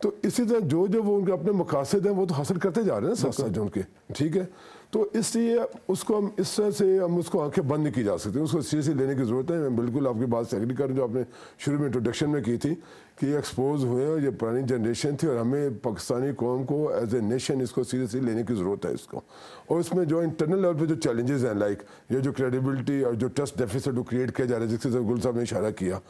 तो इसी तरह जो जो वो उनके अपने मकासद हैं वो तो हासिल करते जा रहे हैं साथ साथ जो उनके, ठीक है। तो इसलिए उसको हम इस तरह से हम उसको आंखें बंद नहीं की जा सकती, उसको सीरियसली लेने की ज़रूरत है। मैं बिल्कुल आपकी बात से एग्री करूँ जो आपने शुरू में इंट्रोडक्शन में की थी कि ये एक्सपोज हुए और ये पुरानी जनरेशन थी और हमें पाकिस्तानी कौम को एज ए नेशन इसको सीरियसली लेने की ज़रूरत है इसको। और इसमें जो इंटरनल लेवल पे जो चैलेंजेस हैं, लाइक ये जो क्रेडिबिलिटी और जो ट्रस्ट डेफिसिट को क्रिएट किया जा रहा है, जिसके गुल साहब ने इशारा किया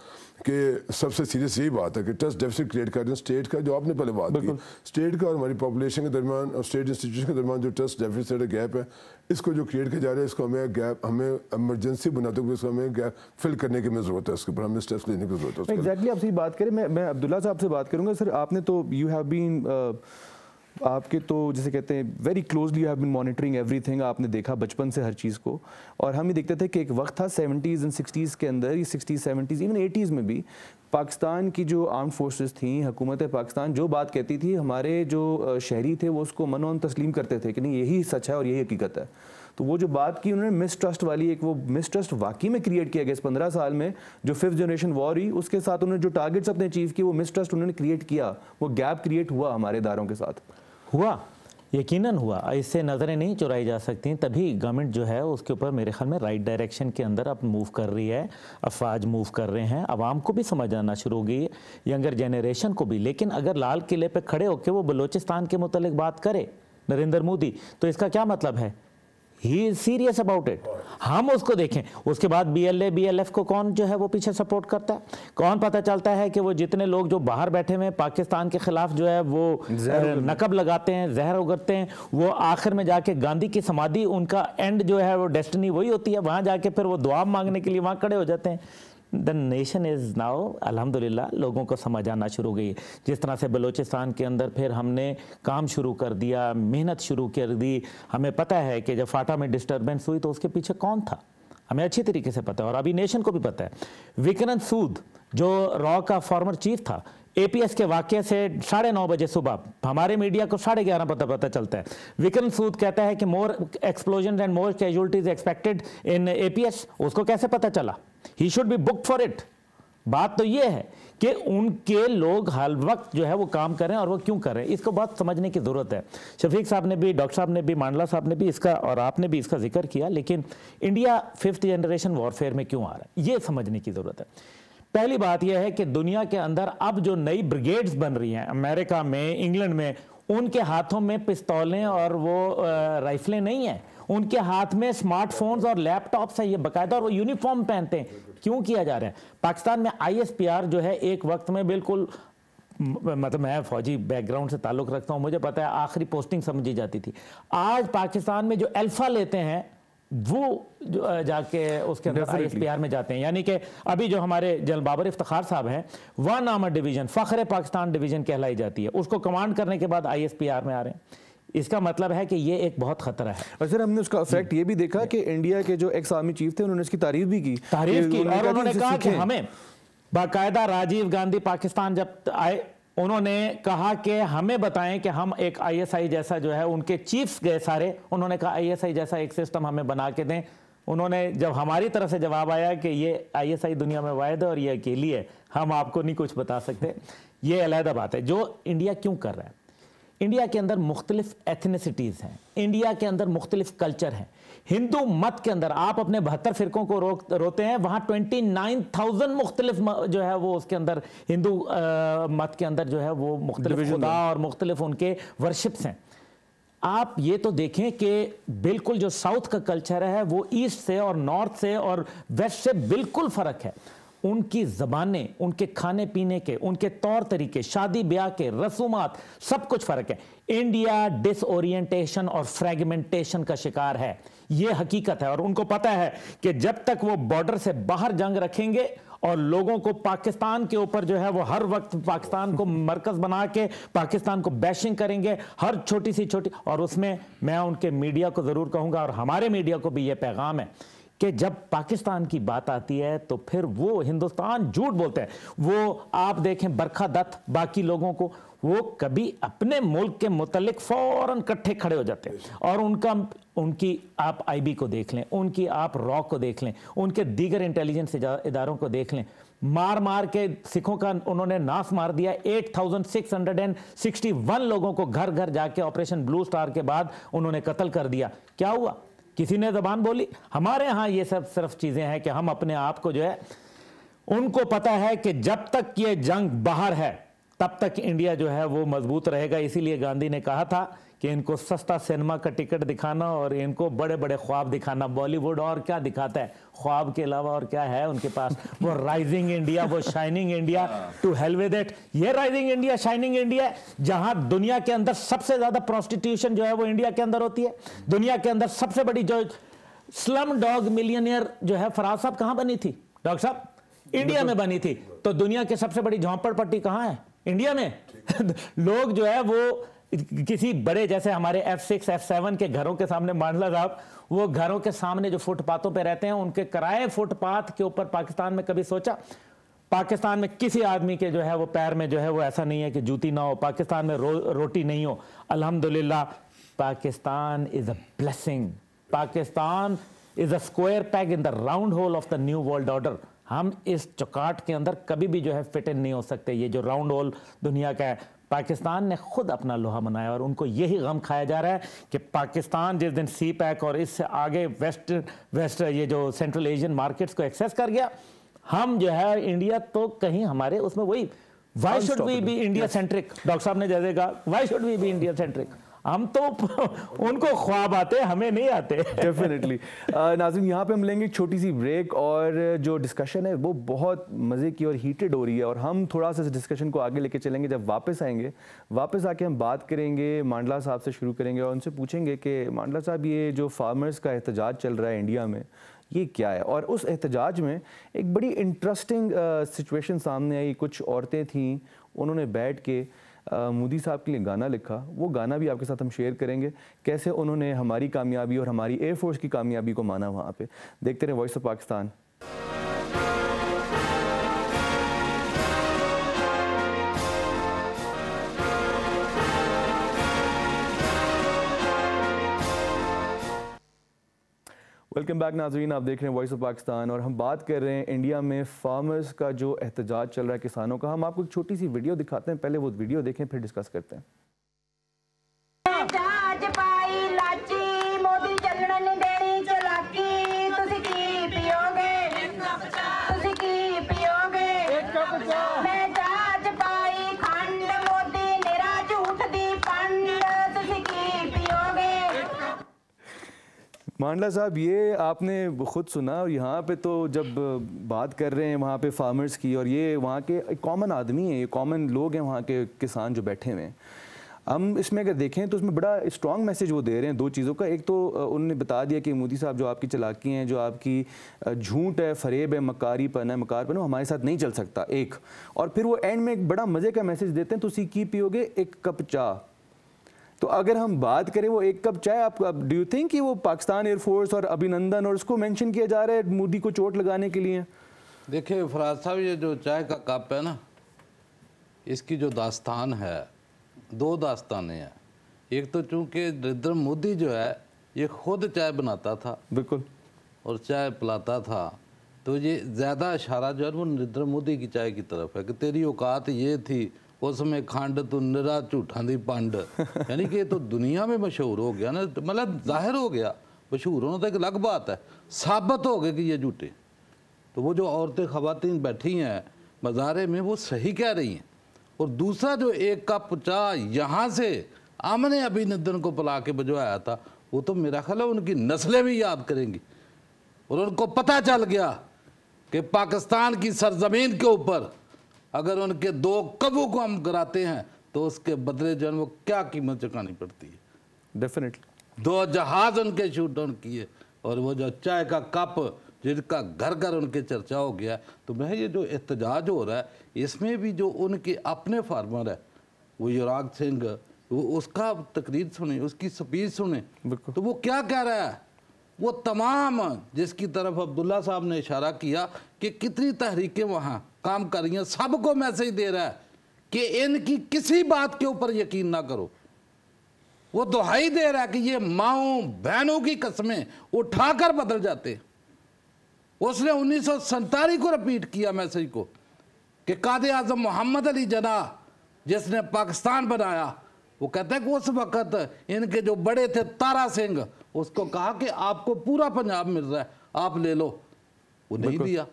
कि सबसे सीरियस यही बात है कि ट्रस्ट डेफिसिट क्रिएट कर रहे हैं स्टेट का, जो आपने पहले बात की, स्टेट का और हमारी पॉपुलेशन के दरमियान और स्टेट इंस्टीट्यूशन के दरमियान जो ट्रस्ट डेफिसिट गैप है, इसको जो क्रिएट किया जा रहा है, इसको हमें गैप, हमें इमरजेंसी बनाते हुए इसको हमें गैप फिल करने की हमें ज़रूरत है, इसके ऊपर हमें स्टेप्स लेने की ज़रूरत है। एग्जैक्टली आपसे बात करें, मैं अब्दुल्ला साहब से बात करूंगा। सर आपने तो यू हैव बीन आपके तो जैसे कहते हैं very closely you have been monitoring everything, आपने देखा बचपन से हर चीज़ को। और हम ये देखते थे कि एक वक्त था 70s एंड 60s के अंदर, ये 60s 70s इवन 80s में भी पाकिस्तान की जो आर्म फोर्सेस थी, हुकूमत पाकिस्तान जो बात कहती थी, हमारे जो शहरी थे वो उसको मनोन तस्लीम करते थे कि नहीं यही सच है और यही हकीकत है। तो वो जो बात की उन्होंने मिसट्रस्ट वाली, एक वो मिसट्रस्ट वाकई में क्रिएट किया गया इस 15 साल में जो 5th जनरेशन वॉर हुई, उसके साथ उन्होंने जो टारगेट्स अपने अचीव किए वो मिसट्रस्ट उन्होंने क्रिएट किया, वो गैप क्रिएट हुआ हमारे इदारों के साथ। हुआ यकीनन हुआ, इससे नज़रें नहीं चुराई जा सकती। तभी गवर्नमेंट जो है उसके ऊपर मेरे ख्याल में राइट डायरेक्शन के अंदर अब मूव कर रही है, अफवाज मूव कर रहे हैं, आवाम को भी समझ आना शुरू हो गई है, यंगर जनरेशन को भी। लेकिन अगर लाल किले पे खड़े होकर वो बलूचिस्तान के मुतालिक बात करे नरेंद्र मोदी, तो इसका क्या मतलब है? He is serious about it. हम उसको देखें, उसके बाद BLA BLF को कौन जो है वो पीछे सपोर्ट करता है? कौन पता चलता है कि वो जितने लोग जो बाहर बैठे हुए पाकिस्तान के खिलाफ जो है वो नकब लगाते हैं, जहर उगरते हैं, वो आखिर में जाके गांधी की समाधि, उनका एंड जो है वो डेस्टिनी वही होती है, वहां जाके फिर वो दुआ मांगने के लिए वहां खड़े हो जाते हैं। द नेशन इज़ नाउ अल्हम्दुलिल्लाह लोगों को समझ आना शुरू हो गई है। जिस तरह से बलूचिस्तान के अंदर फिर हमने काम शुरू कर दिया, मेहनत शुरू कर दी। हमें पता है कि जब फाटा में डिस्टर्बेंस हुई तो उसके पीछे कौन था, हमें अच्छी तरीके से पता है, और अभी नेशन को भी पता है। विक्रम सूद जो रॉ का फॉर्मर चीफ था, APS के वाक़े से 9:30 बजे सुबह हमारे मीडिया को 11:30 पता चलता है, विक्रम सूद कहता है कि more explosion and more casualties expected in APS। उसको कैसे पता चला? He should be booked for it. बात तो ये है कि उनके लोग हर वक्त जो है वो काम कर रहे हैं, और वो क्यों कर रहे हैं इसको बहुत समझने की ज़रूरत है। शफीक साहब ने भी, डॉक्टर साहब ने भी, मांडला साहब ने भी इसका और आपने भी इसका जिक्र किया। लेकिन इंडिया 5th जनरेशन वॉरफेयर में क्यों आ रहा है, ये समझने की ज़रूरत है। पहली बात यह है कि दुनिया के अंदर अब जो नई ब्रिगेड्स बन रही हैं, अमेरिका में, इंग्लैंड में, उनके हाथों में पिस्तौलें और वो राइफलें नहीं हैं, उनके हाथ में स्मार्टफोन्स और लैपटॉप्स हैं, ये बाकायदा, और वो यूनिफॉर्म पहनते हैं। क्यों किया जा रहा है? पाकिस्तान में ISPR जो है एक वक्त में बिल्कुल, मतलब मैं फौजी बैकग्राउंड से ताल्लुक़ रखता हूँ, मुझे पता है आखिरी पोस्टिंग समझी जाती थी। आज पाकिस्तान में जो अल्फा लेते हैं वो जो जाके उसके अंदर ISPR में जाते हैं। यानी कि अभी जो हमारे जनरल बाबर इफ्तिखार साहब हैं, 1 आर्मर डिवीजन, फ़ख्र पाकिस्तान डिवीजन कहलाई जाती है, उसको कमांड करने के बाद ISPR में आ रहे हैं। इसका मतलब है कि ये एक बहुत खतरा है। और सर हमने उसका इफेक्ट ये भी देखा कि इंडिया के जो एक्स आर्मी चीफ थे उन्होंने इसकी तारीफ भी की, और उन्होंने कहा कि हमें बाकायदा, राजीव गांधी पाकिस्तान जब आए, उन्होंने कहा कि हमें बताएं कि हम एक ISI जैसा जो है, उनके चीफ्स गए सारे, उन्होंने कहा ISI जैसा एक सिस्टम हमें बना के दें। उन्होंने जब हमारी तरफ से जवाब आया कि ये ISI दुनिया में वाहिद है और ये अकेली है, हम आपको नहीं कुछ बता सकते, ये अलहदा बात है। जो इंडिया क्यों कर रहा है, इंडिया के अंदर मुख्तलिफ एथनिसिटीज़ हैं, इंडिया के अंदर मुख्तलिफ कल्चर हैं। हिंदू मत के अंदर आप अपने 72 फ़िरकों को रोते हैं, वहाँ 29,000 मुख्तलिफ जो है वो उसके अंदर हिंदू मत के अंदर जो है वो मुख्तलिफ खुदा और मुख्तलिफ उनके वर्शिप्स हैं। आप ये तो देखें कि बिल्कुल जो साउथ का कल्चर है वो ईस्ट से और नॉर्थ से और वेस्ट से बिल्कुल फ़र्क है। उनकी ज़बानें, उनके खाने पीने के, उनके तौर तरीके, शादी ब्याह के रसूमात, सब कुछ फ़र्क है। इंडिया डिसओरिएंटेशन और फ्रेगमेंटेशन का शिकार है, ये हकीकत है। और उनको पता है कि जब तक वो बॉर्डर से बाहर जंग रखेंगे और लोगों को पाकिस्तान के ऊपर जो है वो हर वक्त पाकिस्तान को मरकज़ बना के पाकिस्तान को बैशिंग करेंगे, हर छोटी सी छोटी। और उसमें मैं उनके मीडिया को ज़रूर कहूँगा, और हमारे मीडिया को भी ये पैगाम है कि जब पाकिस्तान की बात आती है तो फिर वो हिंदुस्तान झूठ बोलते हैं। वो आप देखें बरखा दत्त, बाकी लोगों को, वो कभी अपने मुल्क के मुतल्लिक फ़ौरन इकट्ठे खड़े हो जाते हैं। और उनकी आप IB को देख लें, उनकी आप रॉ को देख लें, उनके दीगर इंटेलिजेंस इदारों को देख लें, मार मार के सिखों का उन्होंने नाश मार दिया। 8,661 लोगों को घर घर जाके ऑपरेशन ब्लू स्टार के बाद उन्होंने कत्ल कर दिया। क्या हुआ? किसी ने ज़बान बोली? हमारे यहाँ ये सब सिर्फ चीज़ें हैं कि हम अपने आप को जो है, उनको पता है कि जब तक ये जंग बाहर है तब तक इंडिया जो है वो मजबूत रहेगा। इसीलिए गांधी ने कहा था कि इनको सस्ता सिनेमा का टिकट दिखाना और इनको बड़े बड़े ख्वाब दिखाना। बॉलीवुड और क्या दिखाता है ख्वाब के अलावा, और क्या है उनके पास? वो राइजिंग इंडिया, वो shining India, to hell with it. ये राइजिंग इंडिया, शाइनिंग इंडिया जहां दुनिया के अंदर सबसे ज्यादा प्रोस्टिट्यूशन जो है वो इंडिया के अंदर होती है। दुनिया के अंदर सबसे बड़ी जो स्लम डॉग मिलियनियर जो है फराज साहब कहां बनी थी? डॉक्टर साहब, इंडिया में बनी थी। तो दुनिया की सबसे बड़ी झोंपड़पट्टी कहां है? इंडिया में। लोग जो है वो किसी बड़े जैसे हमारे F6 F7 के घरों के सामने, मांडला साहब, वो घरों के सामने जो फुटपाथों पे रहते हैं, उनके किराए फुटपाथ के ऊपर पाकिस्तान में कभी सोचा? पाकिस्तान में किसी आदमी के जो है वो पैर में जो है वो ऐसा नहीं है कि जूती ना हो, पाकिस्तान में रोटी नहीं हो। अल्हम्दुलिल्लाह, Pakistan is a blessing. Pakistan is a square peg in the round whole of the new world order. हम इस चौकाट के अंदर कभी भी जो है फिट इन नहीं हो सकते। ये जो राउंड होल दुनिया का है, पाकिस्तान ने खुद अपना लोहा मनाया और उनको यही गम खाया जा रहा है कि पाकिस्तान जिस दिन सी पैक और इससे आगे वेस्ट ये जो सेंट्रल एशियन मार्केट्स को एक्सेस कर गया, हम जो है इंडिया तो कहीं हमारे उसमें वही why should we be India centric, doctor साहब ने जैसे कहा why should we be India centric, हम तो उनको ख्वाब आते हमें नहीं आते। डेफिनेटली। नाज़रीन, यहाँ पे हम लेंगे एक छोटी सी ब्रेक और जो डिस्कशन है वो बहुत मज़े की और हीटेड हो रही है और हम थोड़ा सा इस डिस्कशन को आगे लेके चलेंगे। जब वापस आएंगे, वापस आके हम बात करेंगे, मांडला साहब से शुरू करेंगे और उनसे पूछेंगे कि मांडला साहब ये जो फार्मर्स का एहतजाज चल रहा है इंडिया में, ये क्या है। और उस एहतजाज में एक बड़ी इंटरेस्टिंग सिचुएशन सामने आई। कुछ औरतें थीं, उन्होंने बैठ के मोदी साहब के लिए गाना लिखा। वो गाना भी आपके साथ हम शेयर करेंगे, कैसे उन्होंने हमारी कामयाबी और हमारी एयरफोर्स की कामयाबी को माना वहाँ पे। देखते रहे voice of Pakistan. Welcome back नाज़रीन, आप देख रहे हैं वॉइस ऑफ पाकिस्तान और हम बात कर रहे हैं इंडिया में फार्मर्स का जो एहतजाज चल रहा है किसानों का। हम आपको एक छोटी सी वीडियो दिखाते हैं, पहले वो वीडियो देखें फिर डिस्कस करते हैं। मांडला साहब, ये आपने खुद सुना और यहाँ पे तो जब बात कर रहे हैं वहाँ पे फार्मर्स की, और ये वहाँ के कॉमन आदमी हैं, ये कॉमन लोग हैं वहाँ के किसान जो बैठे हुए हैं। हम इसमें अगर देखें तो उसमें बड़ा स्ट्रॉन्ग मैसेज वो दे रहे हैं दो चीज़ों का। एक तो उन्होंने बता दिया कि मोदी साहब जो आपकी चालाकी हैं, जो आपकी झूठ है, फरेब है, मकारीपन है, मकारपन है, हमारे साथ नहीं चल सकता, एक। और फिर वो एंड में एक बड़ा मज़े का मैसेज देते हैं, तुसी की पियोगे, एक कप चाय। तो अगर हम बात करें वो एक कप चाय, आप डू यू थिंक कि वो पाकिस्तान एयरफोर्स और अभिनंदन और उसको मेंशन किया जा रहा है मोदी को चोट लगाने के लिए? देखिए फराज साहब, ये जो चाय का कप है ना, इसकी जो दास्तान है, दो दास्तानें हैं। एक तो चूंकि नरेंद्र मोदी जो है ये खुद चाय बनाता था, बिल्कुल, और चाय पिलाता था, तो ये ज़्यादा इशारा जो है वो नरेंद्र मोदी की चाय की तरफ है कि तेरी औकात ये थी, उसमें खंड तो निरा झूठा दी पंड। यानी कि ये तो दुनिया में मशहूर हो गया ना, मतलब जाहिर हो गया। मशहूर होना तो एक अलग बात है, साबित हो गया कि ये झूठे। तो वो जो औरतें ख़वातीन बैठी हैं बाजारे में, वो सही कह रही हैं। और दूसरा जो एक कप चाय यहाँ से आमने अभिनंदन को पिला के भिजवाया था, वो तो मेरा ख्याल है उनकी नस्लें भी याद करेंगी। और उनको पता चल गया कि पाकिस्तान की सरजमीन के ऊपर अगर उनके दो कबू को हम गिराते हैं तो उसके बदले जो है वो क्या कीमत चुकानी पड़ती है। डेफिनेटली। 2 जहाज उनके शूट डाउन किए, और वो जो चाय का कप जिनका घर घर उनके चर्चा हो गया। तो मैं ये जो एहतजाज हो रहा है, इसमें भी जो उनके अपने फार्मर है, वो युवराज सिंह, वो उसका तकरीर सुने, उसकी स्पीच सुने, तो वो क्या कह रहा है। वो तमाम जिसकी तरफ अब्दुल्ला साहब ने इशारा किया कि कितनी तहरीकें वहाँ काम कर रही हैं, सबको मैसेज दे रहा है कि इनकी किसी बात के ऊपर यकीन ना करो। वो दुहाई दे रहा है कि ये माओं बहनों की कस्में उठाकर बदल जाते। उसने 1947 को रिपीट किया मैसेज को कि कायदे आज़म मोहम्मद अली जिन्ना जिसने पाकिस्तान बनाया, वो कहता है कि उस वक़्त इनके जो बड़े थे तारा सिंह, उसको कहा कि आपको पूरा पंजाब मिल रहा है, आप ले लो। वो नहीं दिया।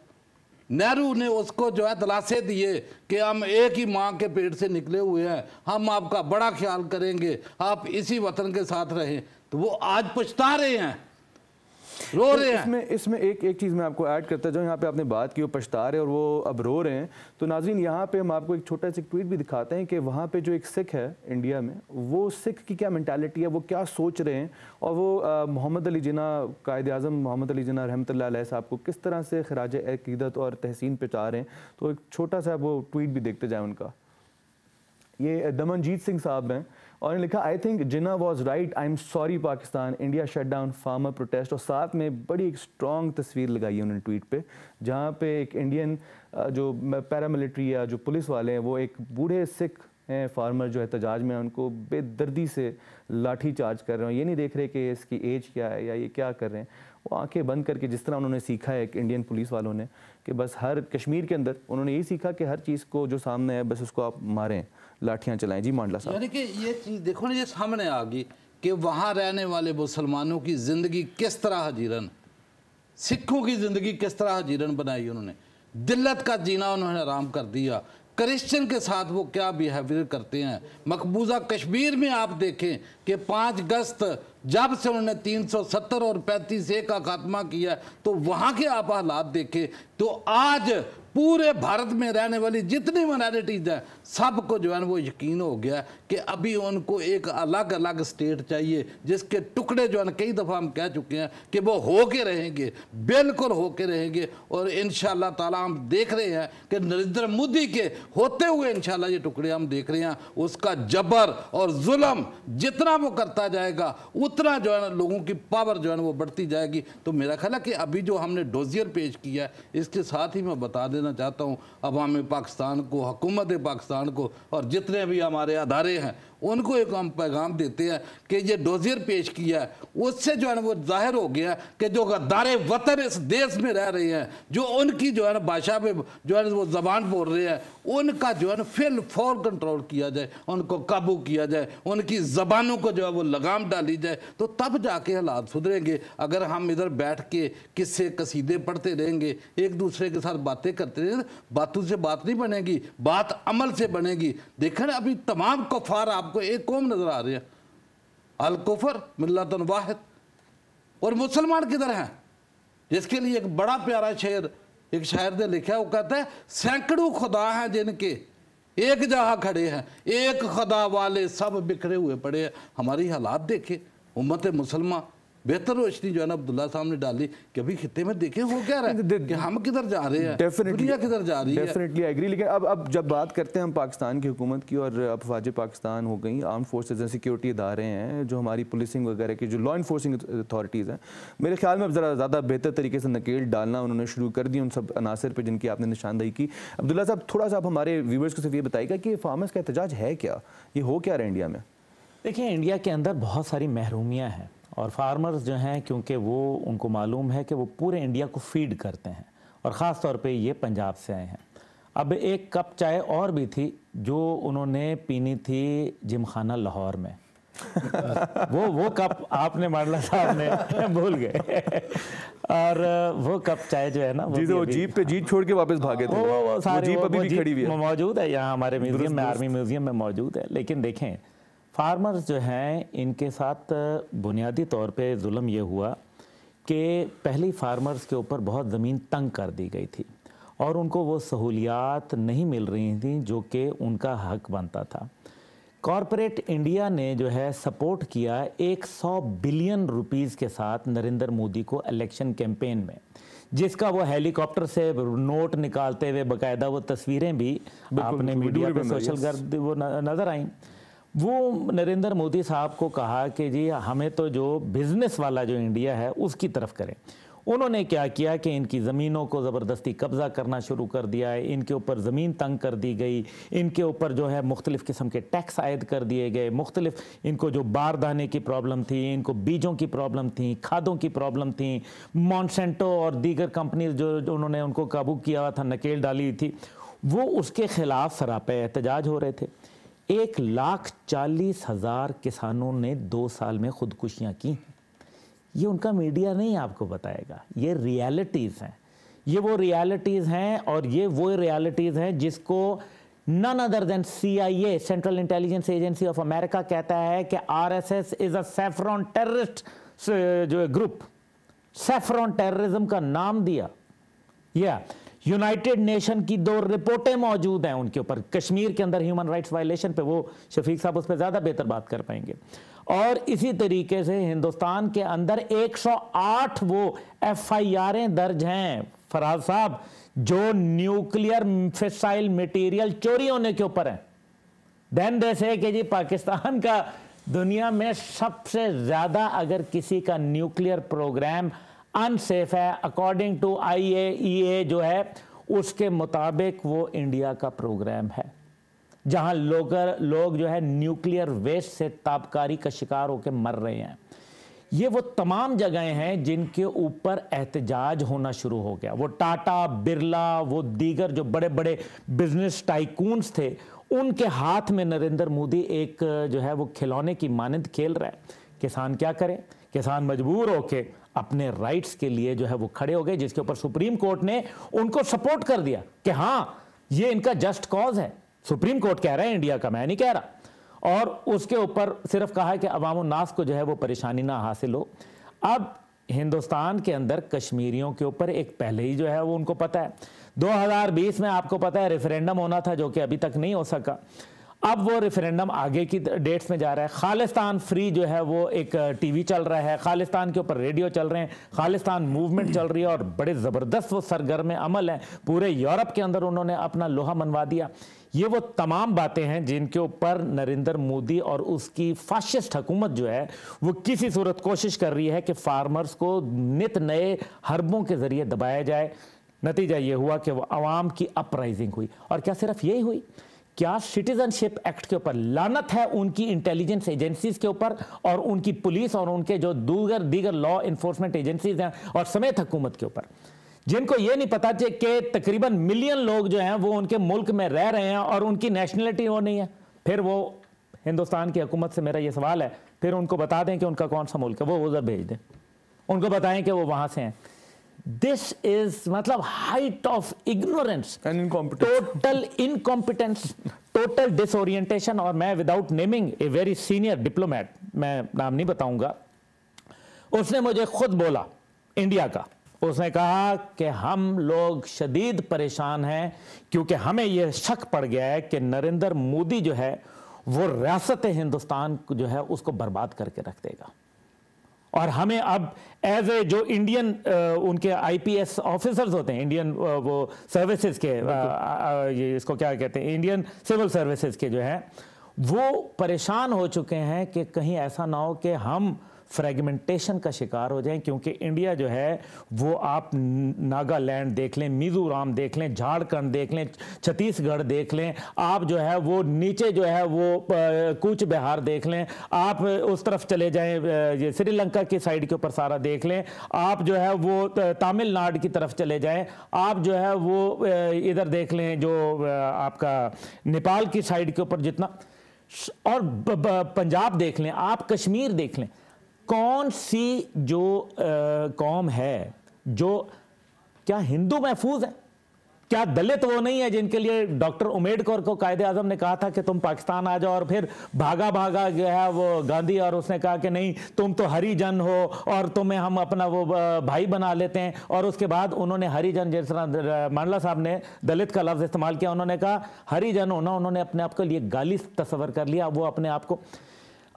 नेहरू ने उसको जो है दिलासे दिए कि हम एक ही माँ के पेट से निकले हुए हैं, हम आपका बड़ा ख्याल करेंगे, आप इसी वतन के साथ रहें। तो वो आज पछता रहे हैं, रो रहे हैं। इसमें एक चीज़ मैं आपको ऐड करता जाऊँ। यहाँ पे आपने बात की वो पछता रहे और वो अब रो रहे हैं। तो नाज़रीन, यहाँ पे हम आपको एक छोटा सा ट्वीट भी दिखाते हैं कि वहाँ पे जो एक सिख है इंडिया में, वो सिख की क्या मेंटालिटी है, वो क्या सोच रहे हैं, और वो मोहम्मद अली जिन्ना, कायदे आज़म मोहम्मद अली जिन्ना रहमतुल्लाह अलैह साहब को किस तरह से खराज अक़ीदत और तहसीन पे चाह रहे हैं। तो एक छोटा सा वो ट्वीट भी देखते जाए उनका। ये दमनजीत सिंह साहब हैं और इन्होंने लिखा, I think Jinnah was right, I am sorry Pakistan, India shut down farmer protest. और साथ में बड़ी एक स्ट्रॉन्ग तस्वीर लगाई है उन्होंने ट्वीट पे, जहाँ पे एक इंडियन जो पैरामिलिट्री या जो पुलिस वाले हैं, वो एक बूढ़े सिख हैं फार्मर जो एहतजाज में उनको बेदर्दी से लाठी चार्ज कर रहे हैं, ये नहीं देख रहे कि इसकी एज क्या है या ये क्या कर रहे हैं। वो आंखें बंद करके जिस तरह उन्होंने सीखा है इंडियन पुलिस वालों ने कि बस हर कश्मीर के अंदर उन्होंने यही सीखा कि हर चीज़ को जो सामने है बस उसको आप मारें, लाठियाँ चलाएं। जी मांडला साहब, यानी कि ये चीज़ देखो ना, ये सामने आ गई कि वहाँ रहने वाले मुसलमानों की ज़िंदगी किस तरह हजीरन, सिखों की ज़िंदगी किस तरह हजीरन बनाई उन्होंने, दिल्लत का जीना उन्होंने आराम कर दिया। क्रिश्चियन के साथ वो क्या बिहेवियर करते हैं। मकबूजा कश्मीर में आप देखें कि 5 अगस्त जब से उन्होंने 370 और 35A का खात्मा किया, तो वहाँ के आप हालात देखें तो आज पूरे भारत में रहने वाली जितनी माइनॉरिटीज़ हैं सबको जो है वो यकीन हो गया कि अभी उनको एक अलग अलग स्टेट चाहिए, जिसके टुकड़े जो है कई दफ़ा हम कह चुके हैं कि वो हो के रहेंगे, बिल्कुल हो के रहेंगे। और इंशाअल्लाह ताला हम देख रहे हैं कि नरेंद्र मोदी के होते हुए इंशाअल्लाह ये टुकड़े हम देख रहे हैं। उसका जबर और जुल्म जितना वो करता जाएगा उतना जो है ना लोगों की पावर जो है ना वो बढ़ती जाएगी। तो मेरा ख्याल है कि अभी जो हमने डोजियर पेश किया है, इसके साथ ही मैं बता देना चाहता हूँ अवाम पाकिस्तान को, हुकूमत पाकिस्तान को और जितने भी हमारे अदारे हैं उनको एक हम पैगाम देते हैं कि ये डोजियर पेश किया है, उससे जो है ना वो जाहिर हो गया कि जो गद्दारे वतन इस देश में रह रहे हैं, जो उनकी जो है ना भाषा पे जो है ना वो ज़बान बोल रहे हैं, उनका जो है ना फिल फौर कंट्रोल किया जाए, उनको काबू किया जाए, उनकी ज़बानों को जो है वो लगाम डाली जाए, तो तब जाके हालात सुधरेंगे। अगर हम इधर बैठ के किस्से कसीदे पढ़ते रहेंगे, एक दूसरे के साथ बातें करते रहेंगे, बातों से बात नहीं बनेगी, बात अमल से बनेगी। देखें ना अभी तमाम कुफार आपको एक कौम नजर आ रही है, अल कुफर मिल्लतुन वाहिद, और मुसलमान किधर हैं? जिसके लिए एक बड़ा प्यारा शेर एक शायर ने लिखा है, वो कहता है सैकड़ों खुदा हैं जिनके एक जहां खड़े हैं, एक खुदा वाले सब बिखरे हुए पड़े हैं। हमारी हालात देखे, उम्मत मुसलमान बेहतर रोशनी जो है ना अब्दुल्ला साहब ने डाली कि अभी खित्ते में देखें हो क्या रहा है कि हम किधर जा रहे हैं, दुनिया किधर जा रही है। Definitely agree. लेकिन अब जब बात करते हैं हम पाकिस्तान की हुकूमत की, और अब फौज पाकिस्तान हो गई, आर्म फोर्सेज हैं, सिक्योरिटी इदारे हैं, जो हमारी पुलिसिंग वगैरह की जो लॉ इन्फोर्सिंग अथॉरिटीज़ हैं, मेरे ख्याल में अब ज़रा ज़्यादा बेहतर तरीके से नकेल डालना उन्होंने शुरू कर दी उन सब अनासर पर जिनकी आपने निशानदेही की। अब्दुल्ला साहब, थोड़ा सा आप हमारे व्यूवर्स को सिर्फ ये बताइएगा कि फार्मर्स का एहतजाज है क्या, ये हो क्या रहा है इंडिया में? देखिए, इंडिया के अंदर बहुत सारी महरूमियाँ हैं और फार्मर्स जो हैं, क्योंकि वो उनको मालूम है कि वो पूरे इंडिया को फीड करते हैं, और ख़ास तौर पे ये पंजाब से आए हैं। अब एक कप चाय और भी थी जो उन्होंने पीनी थी जिमखाना लाहौर में वो कप आपने मांडला साहब ने भूल गए और वो कप चाय जो है ना, वो जीप पे जीप छोड़ के वापस भागे थे। वो सारी जीप अभी भी खड़ी हुई है, मौजूद है यहाँ हमारे म्यूजियम में, आर्मी म्यूजियम में मौजूद है। लेकिन देखें, फार्मर्स जो हैं इनके साथ बुनियादी तौर पे जुल्म ये हुआ कि पहली फार्मर्स के ऊपर बहुत ज़मीन तंग कर दी गई थी और उनको वो सहूलियात नहीं मिल रही थी जो कि उनका हक बनता था। कॉरपोरेट इंडिया ने जो है सपोर्ट किया 100 बिलियन रुपीस के साथ नरेंद्र मोदी को इलेक्शन कैंपेन में, जिसका वो हेलीकॉप्टर से नोट निकालते हुए बाकायदा वो तस्वीरें भी आपने मीडिया पे सोशल गर्द वो नज़र आई। वो नरेंद्र मोदी साहब को कहा कि जी हमें तो जो बिज़नेस वाला जो इंडिया है उसकी तरफ करें। उन्होंने क्या किया कि इनकी ज़मीनों को ज़बरदस्ती कब्ज़ा करना शुरू कर दिया है, इनके ऊपर ज़मीन तंग कर दी गई, इनके ऊपर जो है मुख्तलिफ़ किस्म के टैक्स आयद कर दिए गए, मुख्तलिफ़ इनको जो बारदाने की प्रॉब्लम थी, इनको बीजों की प्रॉब्लम थी, खादों की प्रॉब्लम थी, मॉन्सेंटो और दीगर कंपनीज जो उन्होंने उनको काबू किया हुआ था, नकेल डाली थी, वो उसके ख़िलाफ़ सरापे एहतजाज हो रहे थे। 1,40,000 किसानों ने 2 साल में खुदकुशियाँ की। ये उनका मीडिया नहीं आपको बताएगा, ये रियलिटीज़ हैं, ये वो रियलिटीज़ हैं, और ये वो रियलिटीज़ हैं जिसको none other than CIA, central intelligence agency of America, कहता है कि RSS is a saffron terrorist जो ग्रुप, सैफरॉन टेररिज्म का नाम दिया। या यूनाइटेड नेशन की 2 रिपोर्टें मौजूद हैं उनके ऊपर, कश्मीर के अंदर ह्यूमन राइट्स वायलेशन पे, वो शफीक साहब उस पर ज़्यादा बेहतर बात कर पाएंगे। और इसी तरीके से हिंदुस्तान के अंदर 108 वो FIR'ें दर्ज हैं फराज साहब, जो न्यूक्लियर फिसाइल मटेरियल चोरी होने के ऊपर हैं। देन जैसे कि जी पाकिस्तान का दुनिया में सबसे ज़्यादा अगर किसी का न्यूक्लियर प्रोग्राम अनसेफ है अकॉर्डिंग टू IAEA जो है, उसके मुताबिक वो इंडिया का प्रोग्राम है। जहां लोग जो है न्यूक्लियर वेस्ट से ताबकारी का शिकार होकर मर रहे हैं। ये वो तमाम जगहें हैं जिनके ऊपर एहतजाज होना शुरू हो गया। वो टाटा, बिरला, वो दीगर जो बड़े बड़े बिजनेस टाइकून्स थे, उनके हाथ में नरेंद्र मोदी एक जो है वो खिलौने की मानंद खेल रहा है। किसान क्या करें? किसान मजबूर होके अपने राइट्स के लिए जो है वो खड़े हो गए, जिसके ऊपर सुप्रीम कोर्ट ने उनको सपोर्ट कर दिया कि हाँ ये इनका जस्ट कॉज है। सुप्रीम कोर्ट कह रहा है, इंडिया का, मैं नहीं कह रहा। और उसके ऊपर सिर्फ कहा है कि अवाम नास को जो है वो परेशानी ना हासिल हो। अब हिंदुस्तान के अंदर कश्मीरियों के ऊपर एक पहले ही जो है वो उनको पता है, 2020 में आपको पता है रेफरेंडम होना था जो कि अभी तक नहीं हो सका। अब वो रेफरेंडम आगे की डेट्स में जा रहा है। खालिस्तान फ्री जो है वो एक टीवी चल रहा है, खालिस्तान के ऊपर रेडियो चल रहे हैं, खालिस्तान मूवमेंट चल रही है और बड़े ज़बरदस्त वो सरगर्म अमल हैं। पूरे यूरोप के अंदर उन्होंने अपना लोहा मनवा दिया। ये वो तमाम बातें हैं जिनके ऊपर नरेंद्र मोदी और उसकी फाशिस्ट हुकूमत जो है वो किसी सूरत कोशिश कर रही है कि फार्मर्स को नित नए हरबों के ज़रिए दबाया जाए। नतीजा ये हुआ कि वो आवाम की अपराइजिंग हुई। और क्या सिर्फ यही हुई? क्या सिटीजनशिप एक्ट के ऊपर लानत है उनकी इंटेलिजेंस एजेंसीज के ऊपर और उनकी पुलिस और उनके जो दीगर लॉ इन्फोर्समेंट एजेंसीज हैं और समेत हुकूमत के ऊपर, जिनको ये नहीं पता कि तकरीबन मिलियन लोग जो हैं वो उनके मुल्क में रह रहे हैं और उनकी नेशनलिटी वो नहीं है। फिर वो हिंदुस्तान की हुकूमत से मेरा ये सवाल है, फिर उनको बता दें कि उनका कौन सा मुल्क है, वो उधर भेज दें, उनको बताएं कि वो वहां से हैं। दिस इज मतलब height of ignorance, total incompetence, total disorientation. और मैं without naming a very senior diplomat, मैं नाम नहीं बताऊंगा, उसने मुझे खुद बोला, इंडिया का, उसने कहा कि हम लोग शदीद परेशान हैं क्योंकि हमें यह शक पड़ गया है कि नरेंद्र मोदी जो है वो रियासत हिंदुस्तान जो है उसको बर्बाद करके रख देगा। और हमें अब एज ए जो इंडियन उनके आईपीएस ऑफिसर्स होते हैं, इंडियन वो सर्विसेज के ये इसको क्या कहते हैं, इंडियन सिविल सर्विसेज के जो हैं, वो परेशान हो चुके हैं कि कहीं ऐसा ना हो कि हम फ्रेगमेंटेशन का शिकार हो जाएं। क्योंकि इंडिया जो है वो आप नागालैंड देख लें, मिजोरम देख लें, झारखंड देख लें, छत्तीसगढ़ देख लें, आप जो है वो नीचे जो है वो कूच बिहार देख लें, आप उस तरफ चले जाएं, ये श्रीलंका की साइड के ऊपर सारा देख लें, आप जो है वो तमिलनाडु की तरफ चले जाएं, आप जो है वो इधर देख लें जो आपका नेपाल की साइड के ऊपर जितना, और पंजाब देख लें, आप कश्मीर देख लें। कौन सी जो कौम है जो, क्या हिंदू महफूज है? क्या दलित वो नहीं है जिनके लिए डॉक्टर उम्मेडकर को कायदे आजम ने कहा था कि तुम पाकिस्तान आ जाओ, और फिर भागा गया है वो गांधी और उसने कहा कि नहीं तुम तो हरिजन हो और तुम्हें हम अपना वो भाई बना लेते हैं। और उसके बाद उन्होंने हरिजन, जिस तरह मंडला साहब ने दलित का लफ्ज इस्तेमाल किया, उन्होंने कहा हरिजन होना, उन्होंने अपने आप को लिए गाली तस्वर कर लिया वो अपने आप को।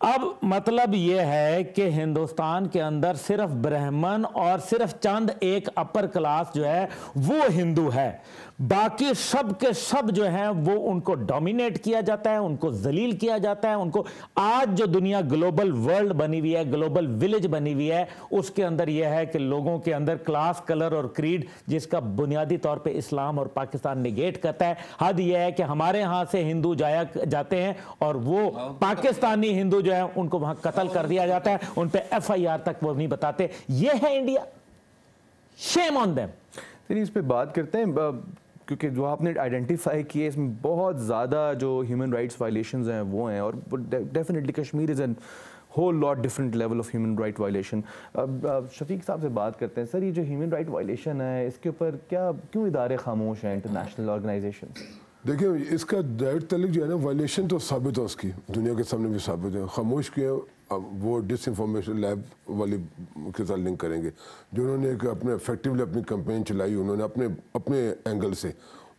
अब मतलब यह है कि हिंदुस्तान के अंदर सिर्फ ब्राह्मण और सिर्फ चंद एक अपर क्लास जो है वो हिंदू है, बाकी सब के सब जो हैं वो उनको डोमिनेट किया जाता है, उनको जलील किया जाता है। उनको आज जो दुनिया ग्लोबल वर्ल्ड बनी हुई है, ग्लोबल विलेज बनी हुई है, उसके अंदर यह है कि लोगों के अंदर क्लास, कलर और क्रीड, जिसका बुनियादी तौर पे इस्लाम और पाकिस्तान निगेट करता है। हद यह है कि हमारे यहाँ से हिंदू जाते हैं और वो पाकिस्तानी हिंदू जो है उनको वहां कत्ल कर दिया जाता है, उन पे FIR तक वो नहीं बताते। ये है इंडिया, शेम ऑन देम। इस पे बात करते हैं क्योंकि जो आपने आइडेंटिफाई किए इसमें बहुत ज़्यादा जो ह्यूमन राइट्स वायलेशंस हैं वो हैं, और definitely Kashmir is an whole lot different level of human right violation. अब शफीक साहब से बात करते हैं। सर, ये जो ह्यूमन राइट वायलेशन है इसके ऊपर क्यों इदारे खामोश हैं, इंटरनेशनल ऑर्गेनाइजेशन? देखिए, इसका डायरेक्ट तल्लुक जो है ना, वायलेशन तो साबित है, उसकी दुनिया के सामने भी साबित है। खामोश किए वो डिसइंफॉर्मेशन लैब वाली के साथ लिंक करेंगे, जो उन्होंने एक अपने इफेक्टिवली अपनी कैंपेन चलाई, उन्होंने अपने एंगल से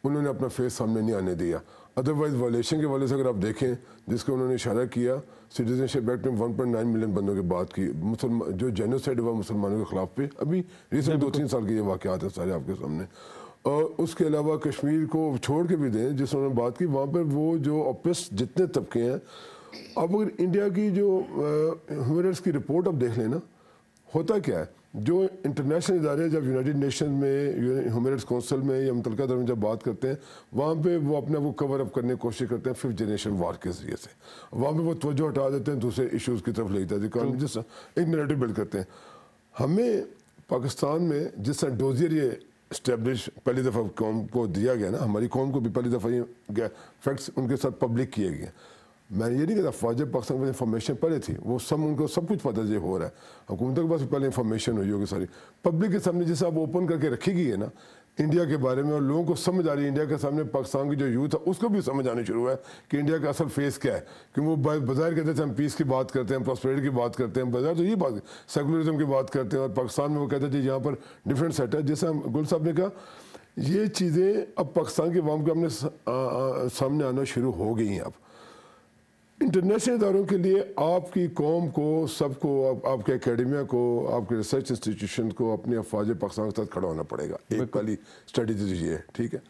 उन्होंने अपना फेस सामने नहीं आने दिया। अदरवाइज वायलेशन के वाले से अगर आप देखें, जिसका उन्होंने इशारा किया, सिटीजनशिप एक्ट में 1.9 मिलियन बंदों की बात की, मुसलमान जो जेनोसाइड हुआ मुसलमानों के खिलाफ पे, अभी रिसेंट 2-3 साल के ये वाक़यात है सारे आपके सामने। और उसके अलावा कश्मीर को छोड़ के भी दें, जिस उन्होंने बात की, वहाँ पर वो जो ऑप्रेस्ड जितने तबके हैं, अब अगर इंडिया की जो ह्यूमन राइट्स की रिपोर्ट अब देख लेना, होता क्या है जो इंटरनेशनल इदारे जब यूनाइटेड नेशन में, ह्यूमन राइट्स काउंसिल में या मुतलका दर में जब बात करते हैं, वहाँ पे वो अपने वो कवर अप करने की कोशिश करते हैं 5th जनरेशन वार के जरिए से। वहाँ पे वो तवज्जो हटा देते हैं, दूसरे इश्यूज़ की तरफ ले जाते हैं, जिस एक नैरेटिव बिल्ड करते हैं। हमें पाकिस्तान में जिस तरह डोजियर ये इस्टेब्लिश पहली दफ़ा कौम को दिया गया ना, हमारी कौम को भी पहली दफ़ा ये फैक्ट्स उनके साथ पब्लिक किए गए। मैं ये नहीं कहता फौज पाकिस्तान में इंफॉर्मेशन पहले थी, वो सब उनको सब कुछ पता ये हो रहा है, हुकूमत के पास पहले इंफॉर्मेशन हुई होगी सारी, पब्लिक के सामने जैसे आप ओपन करके रखी गई है ना इंडिया के बारे में, और लोगों को समझ आ रही है इंडिया के सामने, पाकिस्तान की जो यूथ है उसको भी समझ आनी शुरू है कि इंडिया का असल फेस क्या है। क्योंकि वो बाहर कहते थे हम पीस की बात करते हैं, प्रॉस्पेरिटी की बात करते हैं, बाजार तो ये बात सेकुलरिज्म की बात करते हैं, और पाकिस्तान में वो कहते थे यहाँ पर डिफरेंट सेट है। जैसे हम गुल साहब ने कहा, ये चीज़ें अब पाकिस्तान के अवाम के अपने सामने आना शुरू हो गई हैं। अब इंटरनेशनल इदारों के लिए आपकी कौम को, सबको, आपके एकेडमिया को, आपके रिसर्च इंस्टीट्यूशन को अपने अफवाज पाकिस्तान के साथ खड़ा होना पड़ेगा। एक पहली स्ट्रेटजी ये है, ठीक है।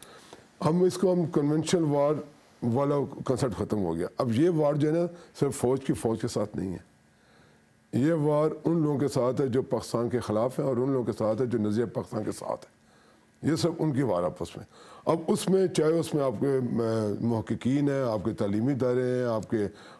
हम कन्वेंशनल वार वाला कंसेप्ट ख़त्म हो गया। अब ये वार जो है ना सिर्फ फ़ौज के साथ नहीं है, ये वार उन लोगों के साथ है जो पाकिस्तान के ख़िलाफ़ हैं, और उन लोगों के साथ है जो नज़रिया पाकिस्तान के साथ है। ये सब उनकी वार आपस में। अब उसमें चाहे उसमें आपके महक़क़ीन हैं, आपके तालीमी इदारे हैं,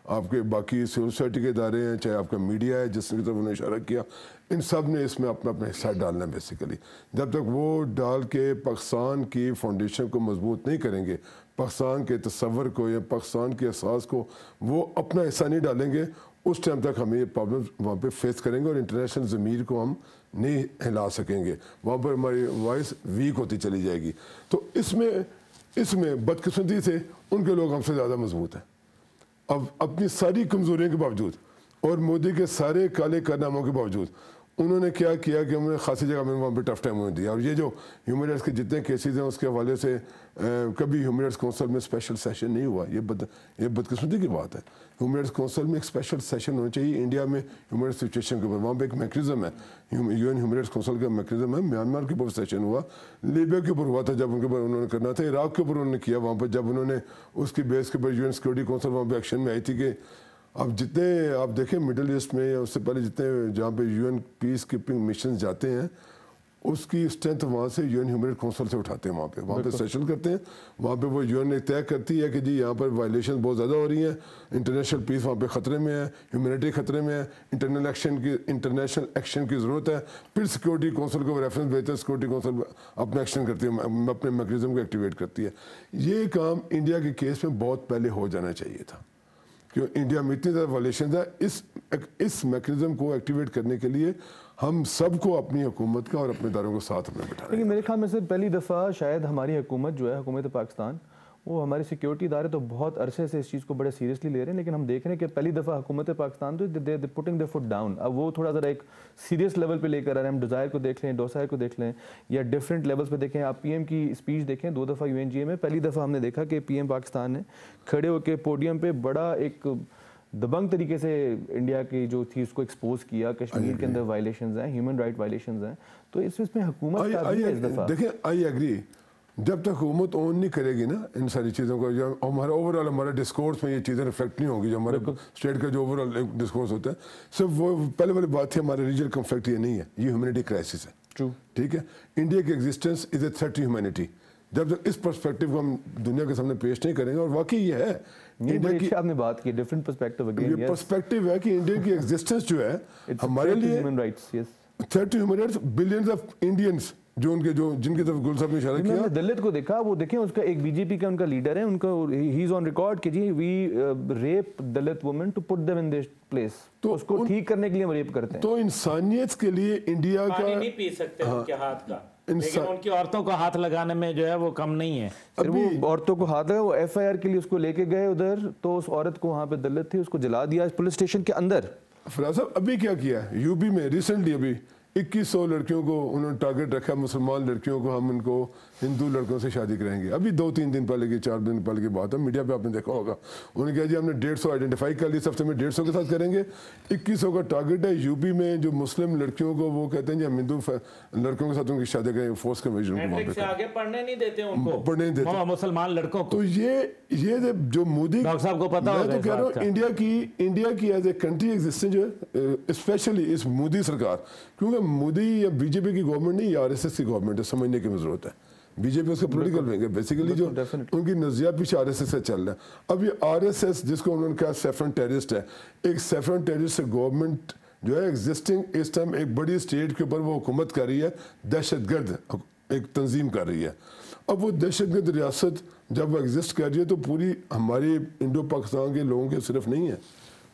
आपके बाकी सिविल सोसाइटी के इदारे हैं, चाहे आपका मीडिया है जिसकी तरफ उन्होंने इशारा किया, इन सब ने इसमें अपना अपना हिस्सा डालना है बेसिकली। जब तक वो डाल के पाकिस्तान की फाउंडेशन को मजबूत नहीं करेंगे, पाकिस्तान के तस्वर को या पाकिस्तान के एहसास को वो अपना हिस्सा नहीं डालेंगे, उस टाइम तक हमें ये प्रॉब्लम वहाँ पे फेस करेंगे, और इंटरनेशनल ज़मीर को हम नहीं हिला सकेंगे, वहाँ पर हमारी वॉइस वीक होती चली जाएगी। तो इसमें बदकिस्मती से उनके लोग हमसे ज़्यादा मजबूत हैं। अब अपनी सारी कमज़ोरियों के बावजूद और मोदी के सारे काले कारनामों के बावजूद उन्होंने क्या किया कि उन्होंने खासी जगह में वहाँ पर टफ टाइम उन्हें दिया। और ये जो ह्यूमन राइट्स के जितने केसेस हैं उसके हवाले से कभी ह्यूमन राइट्स काउंसिल में स्पेशल सेशन नहीं हुआ। ये बदकिस्मती की बात है। ह्यूमन राइट्स काउंसिल में एक स्पेशल सेशन होना चाहिए इंडिया में ह्यूमन राइट्स सिचुएशन के ऊपर। वहाँ पर एक मैकेनिज्म है, UN ह्यूमन राइट्स काउंसिल का मैकेनिज्म है। म्यांमार के ऊपर सेशन हुआ, लीबिया के ऊपर हुआ था जब उनके ऊपर उन्होंने करना था, इराक के ऊपर उन्होंने किया वहाँ पर जब उन्होंने उसकी बेस के ऊपर UN सिक्योरिटी काउंसिल वहाँ पर एक्शन में आई थी। कि अब जितने आप देखें मिडिल ईस्ट में या उससे पहले जितने जहाँ पे UN पीस कीपिंग मिशन जाते हैं उसकी स्ट्रेंथ वहाँ से UN ह्यूमन राइट्स काउंसिल से उठाते हैं। वहाँ पे सेशन करते हैं, वहाँ पे वो UN ने तय करती है कि जी यहाँ पर वायलेशन बहुत ज़्यादा हो रही हैं, इंटरनेशनल पीस वहाँ पे ख़तरे में है, ह्यूमैनिटी ख़तरे में है, इंटरनेशनल एक्शन की ज़रूरत है। फिर सिक्योरिटी काउंसिल को रेफरेंस भेजते हैं, सिक्योरिटी काउंसिल अपना एक्शन करती है, अपने मैकेनिज्म को एक्टिवेट करती है। ये काम इंडिया के केस में बहुत पहले हो जाना चाहिए था, क्यों इंडिया में इतनी ज़्यादा वायलेशन है। इस मैकेनिज्म को एक्टिवेट करने के लिए हम सबको अपनी हुकूमत का और अपने इदारों को साथ में बिठाना। लेकिन मेरे ख्याल में से पहली दफ़ा शायद हमारी हुकूमत जो है, हुकूमत पाकिस्तान, वो हमारे सिक्योरिटी इदारे तो बहुत अरसे से इस चीज़ को बड़े सीरियसली ले रहे हैं, लेकिन हम देख रहे हैं कि पहली दफ़ा हुकूमत पाकिस्तान तो दे पुटिंग द फुट डाउन। अब वो थोड़ा ज़रा एक सीरियस लेवल पे लेकर आ रहे हैं। हम डिज़ायर को देख लें, डोसायर को देख लें, या डिफरेंट लेवल्स पे देखें। आप PM की स्पीच देखें 2 दफ़ा UNGA में। पहली दफ़ा हमने देखा कि PM पाकिस्तान ने खड़े होकर पोडियम पर बड़ा एक दबंग तरीके से इंडिया की जो थी उसको एक्सपोज किया। कश्मीर के अंदर वायलेशंस हैं, ह्यूमन राइट वायलेशंस हैं, तो इसमें हुकूमत का भी है इस दफ़ा। देखिए, आई एग्री, जब तक हुकूमत ऑन नहीं करेगी ना इन सारी चीज़ों को, जो हमारा ओवरऑल हमारे डिस्कोर्स में ये चीज़ें रिफ्लेक्ट नहीं होगी, जो हमारे स्टेट का जो ओवरऑल डिस्कोर्स होता है। सिर्फ वो पहले वाली बात थी, हमारे रीजनल कॉन्फ्लिक्ट ये नहीं है, ये ह्यूमैनिटी क्राइसिस है। ट्रू, ठीक है। इंडिया की existence is a threat to humanity. जब तक इस पर्सपेक्टिव को हम दुनिया के सामने पेश नहीं करेंगे, और वाकई ये है इंडिया की, आपने बात की डिफरेंट पर्सपेक्टिव, अगेन ये पर्सपेक्टिव है कि इंडिया की एग्जिस्टेंस जो है हमारे लिए human rights, yes, threat to human rights. Billions of Indians जिनकी तरफ गुल साहब ने इशारा किया। दलित को देखा, वो देखें, उसका एक BJP का उनका लीडर है, उनका ही इज ऑन रिकॉर्ड कि जी we rape Dalit women to put them in this place. तो उसको ठीक करने के लिए हम रेप करते हैं। तो इंसानियत के लिए इंडिया का नहीं पी सकते उनके हाथ का, लेकिन उनकी औरतों को हाथ लगाने में जो है वो कम नहीं है। वो औरतों को हाथ लगा, वो FIR के लिए उसको लेके गए उधर, तो उस औरत को वहाँ पे दलित थी, उसको जला दिया पुलिस स्टेशन के अंदर। फराज साहब अभी क्या किया है UP में रिसेंटली, अभी 2100 लड़कियों को उन्होंने टारगेट रखा, मुसलमान लड़कियों को हम इनको हिंदू लड़कों से शादी कराएंगे। अभी 2-3 दिन पहले की, 4 दिन पहले की बात है, मीडिया पे आपने देखा होगा। उन्होंने कहा जी हमने 150 आइडेंटिफाई कर ली, इस हफ्ते में 150 के साथ करेंगे। 2100 का टारगेट है। UP में जो मुस्लिम लड़कियों को वो कहते हैं जी हम हिंदू लड़कों के साथ उनकी शादी करें, फोर्स कन्वर्जन को आगे पढ़ने नहीं देते उनको, पढ़ने नहीं देते मुसलमान लड़कों को। तो ये जो मोदी डॉक्टर साहब को पता होगा, मैं तो कह रहा हूँ इंडिया की एज ए कंट्री एग्जिस्टेंस जो है, स्पेशली इस मोदी सरकार, क्योंकि मोदी या बीजेपी की गवर्नमेंट नहीं, आरएसएस की गवर्नमेंट है, समझने की जरूरत है। बीजेपी उसका पॉलिटिकल विंग है बेसिकली, जो उनकी नजरिया पीछे आरएसएस से चल रहा है। अब ये आरएसएस जिसको उन्होंने कहा सैफरन टेररिस्ट है, एक सैफरन टेररिस्ट गवर्नमेंट जो है एग्जिस्टिंग इस टाइम एक बड़ी स्टेट के ऊपर वो हुकूमत कर रही है, दहशतगर्द एक तंजीम कर रही है। अब वो दहशतगर्द रियासत जब वो एग्जिस्ट कर रही है तो पूरी हमारे इंडो पाकिस्तान के लोगों के सिर्फ नहीं है,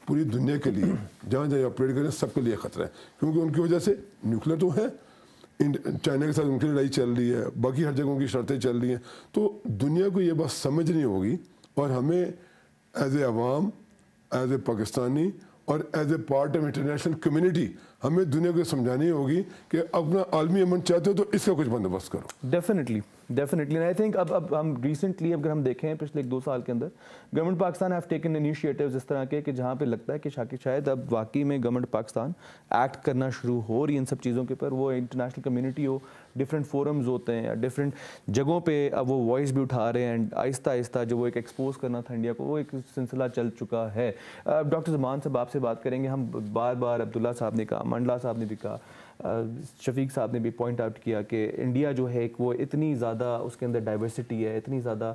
पूरी दुनिया के लिए जहाँ जहाँ ऑपरेट करें सबके लिए ख़तरा है, क्योंकि उनकी वजह से न्यूक्लियर तो है, चाइना के साथ उनकी लड़ाई चल रही है, बाकी हर जगहों की शर्तें चल रही हैं। तो दुनिया को ये बात समझनी होगी और हमें as a Awam, as a Pakistani और as a part of international community हमें दुनिया को समझानी होगी कि अपना आलमी अमन चाहते हो तो इसका कुछ बंदोबस्त करो। डेफिनेटली डेफिनेटली आई थिंक अब हम रिसेंटली अगर हम देखें पिछले 1-2 साल के अंदर government Pakistan have taken initiatives इस तरह के कि जहाँ पे लगता है कि शायद अब वाकई में गवर्नमेंट पाकिस्तान एक्ट करना शुरू हो रही इन सब चीज़ों के ऊपर, वो इंटरनेशनल कम्युनिटी हो, डिफरेंट फोरम्स होते हैं या डिफरेंट जगहों पे अब वो वॉइस भी उठा रहे हैं एंड आहिस्ता आहिस्ता जो वो एक एक्सपोज करना था इंडिया को, वो एक सिलसिला चल चुका है। डॉक्टर ज़मान साहब आपसे बात करेंगे, हम बार बार अब्दुल्ला साहब ने कहा, मंडला साहब ने भी कहा, शफीक साहब ने भी पॉइंट आउट किया कि इंडिया जो है वो इतनी ज़्यादा उसके अंदर डाइवर्सिटी है, इतनी ज़्यादा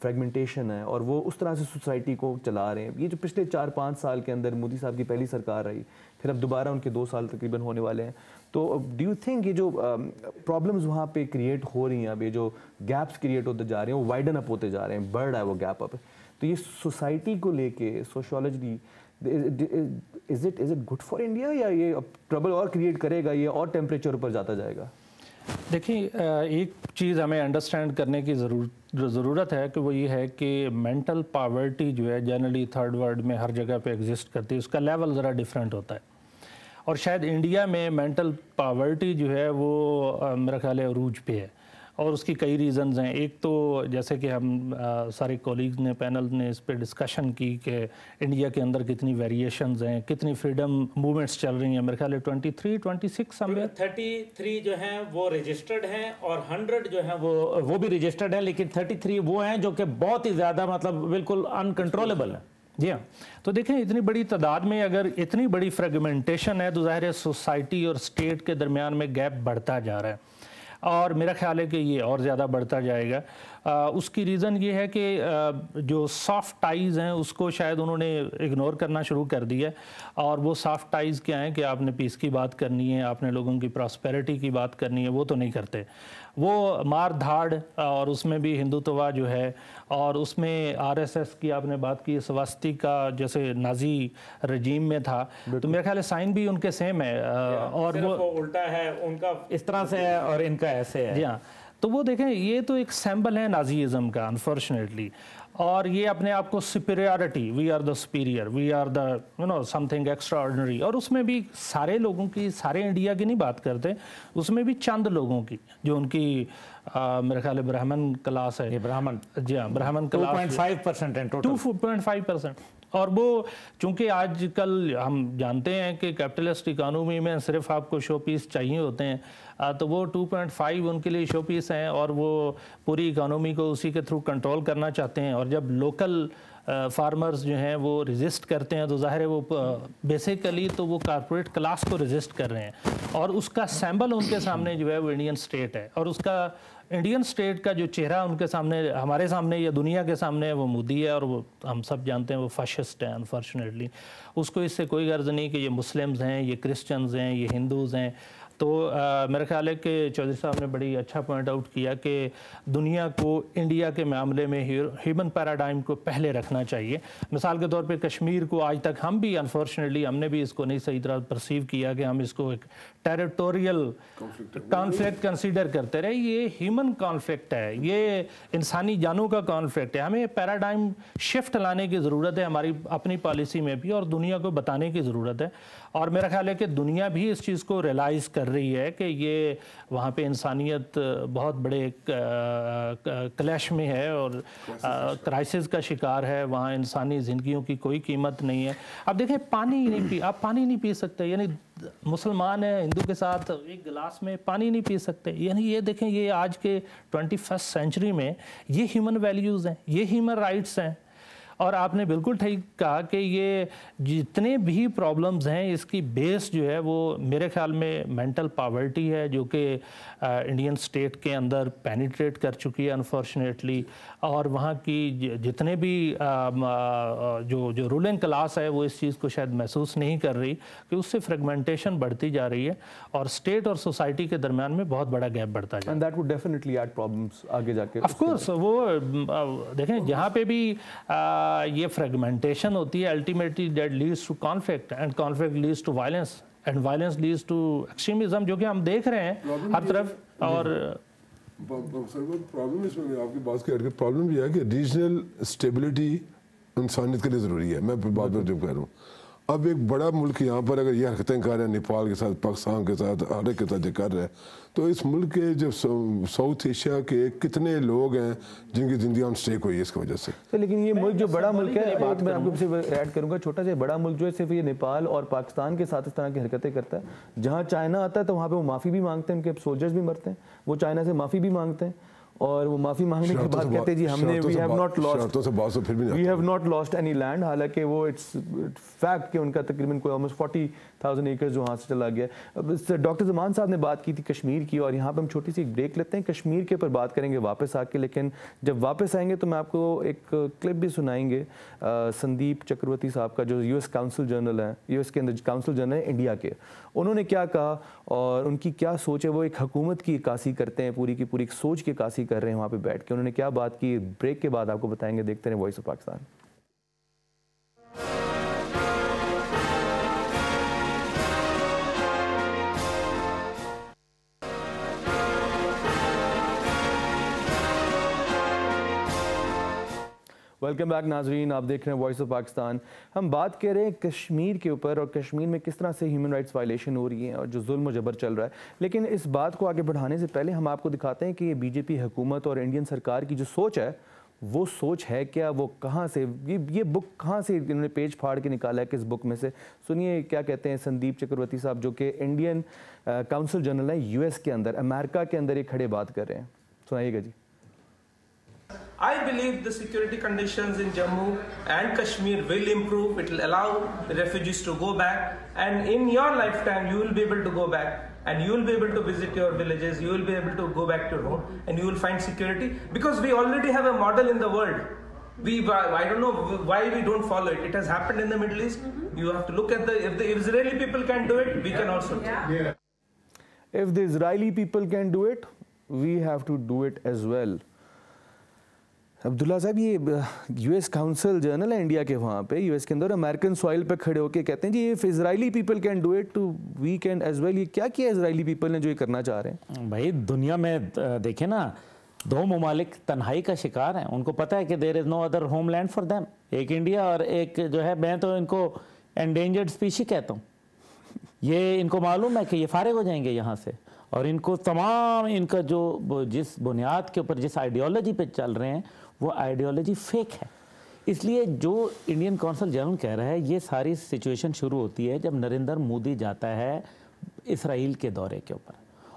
फ्रेगमेंटेशन है और वो उस तरह से सोसाइटी को चला रहे हैं। ये जो पिछले 4-5 साल के अंदर मोदी साहब की पहली सरकार आई, फिर अब दोबारा उनके 2 साल तकरीबन होने वाले हैं, तो डू यू थिंक ये जो प्रॉब्लम्स वहाँ पे क्रिएट हो रही हैं, अब ये जो गैप्स क्रिएट होते जा रहे हैं वो वाइडन अप होते जा रहे हैं, बढ़ रहा है वो गैप अप, तो ये सोसाइटी को लेके sociology is it good for India या ये ट्रबल और क्रिएट करेगा, ये और टेम्परेचर ऊपर जाता जाएगा? देखिए, एक चीज़ हमें अंडरस्टैंड करने की ज़रूरत है कि वो ये है कि मेंटल पावर्टी जो है जनरली थर्ड वर्ल्ड में हर जगह पे एग्जिस्ट करती है, उसका लेवल ज़रा डिफरेंट होता है और शायद इंडिया में मेंटल पावर्टी जो है वो मेरा ख्याल है अरूज पे है और उसकी कई रीज़न्स हैं। एक तो जैसे कि हम सारे कोलीग्स ने, पैनल ने इस पे डिस्कशन की कि इंडिया के अंदर कितनी वेरिएशंस हैं, कितनी फ्रीडम मूवमेंट्स चल रही हैं। मेरे ख्याल है 23-26 समवेयर 33 जो हैं वो रजिस्टर्ड हैं और 100 जो हैं वो भी रजिस्टर्ड है, लेकिन 33 वो हैं जो कि बहुत ही ज़्यादा मतलब बिल्कुल अनकंट्रोलेबल है। जी हाँ, तो देखें इतनी बड़ी तादाद में अगर इतनी बड़ी फ्रेगमेंटेशन है तो ज़ाहिर है सोसाइटी और स्टेट के दरमियान में गैप बढ़ता जा रहा है और मेरा ख्याल है कि ये और ज़्यादा बढ़ता जाएगा। उसकी रीज़न ये है कि जो सॉफ्ट टाइज़ हैं उसको शायद उन्होंने इग्नोर करना शुरू कर दिया और वो सॉफ्ट टाइज़ क्या हैं कि आपने पीस की बात करनी है, आपने लोगों की प्रॉस्पेरिटी की बात करनी है, वो तो नहीं करते। वो मार धाड़ और उसमें भी हिंदुत्व जो है और उसमें आरएसएस की आपने बात की, स्वस्तिका जैसे नाजी रजीम में था, तो मेरे ख्याल है साइन भी उनके सेम है और वो उल्टा है, उनका इस तरह से है और इनका ऐसे है। जी हाँ, तो वो देखें ये तो एक सैम्बल है नाजीज़म का अनफॉर्चुनेटली, और ये अपने आप को superiority, we are the superior, we are the something extraordinary, और उसमें भी सारे लोगों की, सारे इंडिया की नहीं बात करते, उसमें भी चंद लोगों की जो उनकी मेरे ख्याल है ब्राह्मण क्लास है, ब्राह्मण, जी हाँ, ब्राह्मण क्लास 2.5% है टोटल, 2.5%। और वो चूंकि आजकल हम जानते हैं कि कैपिटलिस्ट इकोनॉमी में सिर्फ आपको शो पीस चाहिए होते हैं, तो वो 2.5 उनके लिए शो पीस हैं और वो पूरी इकोनॉमी को उसी के थ्रू कंट्रोल करना चाहते हैं। और जब लोकल फार्मर्स जो हैं वो रेजिस्ट करते हैं तो ज़ाहिर है वो बेसिकली तो वो कॉर्पोरेट क्लास को रेजिस्ट कर रहे हैं और उसका सैम्बल उनके सामने जो है वो इंडियन स्टेट है और उसका इंडियन स्टेट का जो चेहरा उनके सामने, हमारे सामने या दुनिया के सामने है, वो मोदी है और वो हम सब जानते हैं वो फाशिस्ट है अनफॉर्चुनेटली। उसको इससे कोई गर्ज नहीं कि ये मुस्लिम्स हैं, ये क्रिश्चियंस हैं, ये हिंदूज़ हैं। तो मेरे ख्याल है कि चौधरी साहब ने बड़ी अच्छा पॉइंट आउट किया कि दुनिया को इंडिया के मामले में ह्यूमन पैराडाइम को पहले रखना चाहिए। मिसाल के तौर पे कश्मीर को आज तक हम भी अनफॉर्चुनेटली हमने भी इसको नहीं सही तरह परसीव किया कि हम इसको एक टेरिटोरियल कॉन्फ्लिक्ट कंसीडर करते रहे। ये ह्यूमन कॉन्फ्लिक्ट है, ये इंसानी जानों का कॉन्फ्लिक्ट है। हमें पैराडाइम शिफ्ट लाने की ज़रूरत है हमारी अपनी पॉलिसी में भी और दुनिया को बताने की ज़रूरत है। और मेरा ख्याल है कि दुनिया भी इस चीज़ को रियलाइज़ कर रही है कि ये वहाँ पे इंसानियत बहुत बड़े क्लैश में है और क्राइसिस का शिकार है। वहाँ इंसानी ज़िंदगियों की कोई कीमत नहीं है। अब देखें, आप पानी नहीं पी सकते, यानी मुसलमान है हिंदू के साथ एक गिलास में पानी नहीं पी सकते, यानी ये देखें, ये आज के 21st सेंचुरी में ये ह्यूमन वैल्यूज़ हैं, ये ह्यूमन राइट्स हैं। और आपने बिल्कुल ठीक कहा कि ये जितने भी प्रॉब्लम्स हैं इसकी बेस जो है वो मेरे ख्याल में मेंटल पावर्टी है, जो कि इंडियन स्टेट के अंदर पेनिट्रेट कर चुकी है अनफॉर्चुनेटली। और वहाँ की जितने भी जो रूलिंग क्लास है वो इस चीज़ को शायद महसूस नहीं कर रही कि उससे फ्रेगमेंटेशन बढ़ती जा रही है और स्टेट और सोसाइटी के दरमियान में बहुत बड़ा गैप बढ़ता जा रहा है। And that would definitely add problems आगे जाके। ऑफ कोर्स वो देखें जहाँ पे भी ये फ्रेगमेंटेशन होती है ultimately that leads to conflict and conflict leads to violence and violence leads to extremism, जो कि हम देख रहे हैं हर तरफ। और प्रॉब्लम इसमें आपकी बात की प्रॉब्लम ये है कि रीजनल स्टेबिलिटी इंसानियत के लिए ज़रूरी है। मैं बात में जो कह रहा हूँ, अब एक बड़ा मुल्क यहाँ पर अगर ये हरकतें कर रहे हैं नेपाल के साथ, पाकिस्तान के साथ, हर एक के साथ ये कर रहे हैं, तो इस मुल्क के जो साउथ एशिया के कितने लोग हैं जिनकी ज़िंदगी ऑन स्टेक हुई है इसकी वजह से। तो लेकिन ये मुल्क जो बड़ा मुल्क है, बात मैं आपको सिर्फ ऐड करूँगा, छोटा सा बड़ा मुल्क जो है सिर्फ ये नेपाल और पाकिस्तान के साथ इस तरह की हरकतें करता है। जहाँ चाइना आता है तो वहाँ पर वो माफ़ी भी मांगते हैं, उनके सोल्जर्स भी मरते हैं, वो चाइना से माफ़ी भी मांगते हैं और वो माफ़ी मांगने के बाद कहते हैं जी हमने we have not lost any land. हालांकि वो इट्स फैक्ट कि उनका तकरीबन कोई ऑलमोस्ट 40,000 एकड़ जो वहाँ से चला गया। अब डॉक्टर ज़मान साहब ने बात की थी कश्मीर की, और यहाँ पे हम छोटी सी एक ब्रेक लेते हैं, कश्मीर के ऊपर बात करेंगे वापस आके। लेकिन जब वापस आएंगे तो मैं आपको एक क्लिप भी सुनाएंगे संदीप चक्रवर्ती साहब का, जो यूएस काउंसिल जनरल है, यूएस के अंदर काउंसिल जनरल है इंडिया के। उन्होंने क्या कहा और उनकी क्या सोच है, वो एक हुकूमत की अक्कासी करते हैं, पूरी की पूरी एक सोच की अक्कासी कर रहे हैं वहाँ पे बैठ के। उन्होंने क्या बात की, ब्रेक के बाद आपको बताएंगे। देखते रहे voice of Pakistan. Welcome back नाजरीन, आप देख रहे हैं वॉइस ऑफ पाकिस्तान। हम बात कर रहे हैं कश्मीर के ऊपर और कश्मीर में किस तरह से ह्यूमन राइट्स वायलेशन हो रही हैं और जो जुल्म जबर चल रहा है। लेकिन इस बात को आगे बढ़ाने से पहले हम आपको दिखाते हैं कि ये बीजेपी हुकूमत और इंडियन सरकार की जो सोच है वो सोच है क्या, वो कहाँ से, ये बुक कहाँ से इन्होंने पेज फाड़ के निकाला है, किस बुक में से। सुनिए क्या कहते हैं संदीप चक्रवर्ती साहब, जो कि इंडियन काउंसिल जनरल है यूएस के अंदर, अमेरिका के अंदर ये खड़े बात कर रहे हैं। सुनाइएगा जी। I believe the security conditions in Jammu and Kashmir will improve. It will allow the refugees to go back, and in your lifetime you will be able to go back and you will be able to visit your villages. You will be able to go back to your home and you will find security, because we already have a model in the world. I don't know why we don't follow it. It has happened in the Middle East. You have to look at if the Israeli people can do it, we can also do it. If the Israeli people can do it, we have to do it as well. Abdullah साहब, ये US council general है India के, वहाँ पे US के अंदर American soil पे खड़े होके कहते हैं जी if Israeli people can do it too we can as well. ये क्या किया इजरायली पीपल ने जो ये करना चाह रहे हैं? भाई दुनिया में देखें ना, दो ममालिक तन्हाई का शिकार हैं। उनको पता है कि there is no other homeland for them, एक इंडिया और एक जो है, मैं तो इनको एंडेंजर्ड स्पीशी कहता हूँ। ये इनको मालूम है कि ये फारिग हो जाएंगे यहाँ से, और इनको तमाम इनका जो जिस बुनियाद के ऊपर जिस आइडियोलॉजी पे चल रहे हैं वो आइडियोलॉजी फेक है। इसलिए जो इंडियन काउंसिल जनरल कह रहा है, ये सारी सिचुएशन शुरू होती है जब नरेंद्र मोदी जाता है इसराइल के दौरे के ऊपर,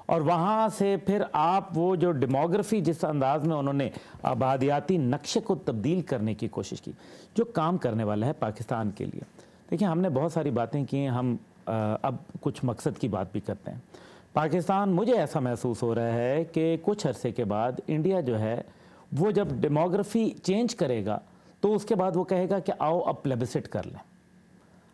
और वहाँ से फिर आप वो जो डेमोग्राफी जिस अंदाज में उन्होंने आबादियाती नक्शे को तब्दील करने की कोशिश की, जो काम करने वाला है पाकिस्तान के लिए। देखिए, हमने बहुत सारी बातें की, हम अब कुछ मकसद की बात भी करते हैं। पाकिस्तान, मुझे ऐसा महसूस हो रहा है कि कुछ अरसे के बाद इंडिया जो है वो जब डेमोग्राफी चेंज करेगा तो उसके बाद वो कहेगा कि आओ अब प्लेबिसिट कर लें,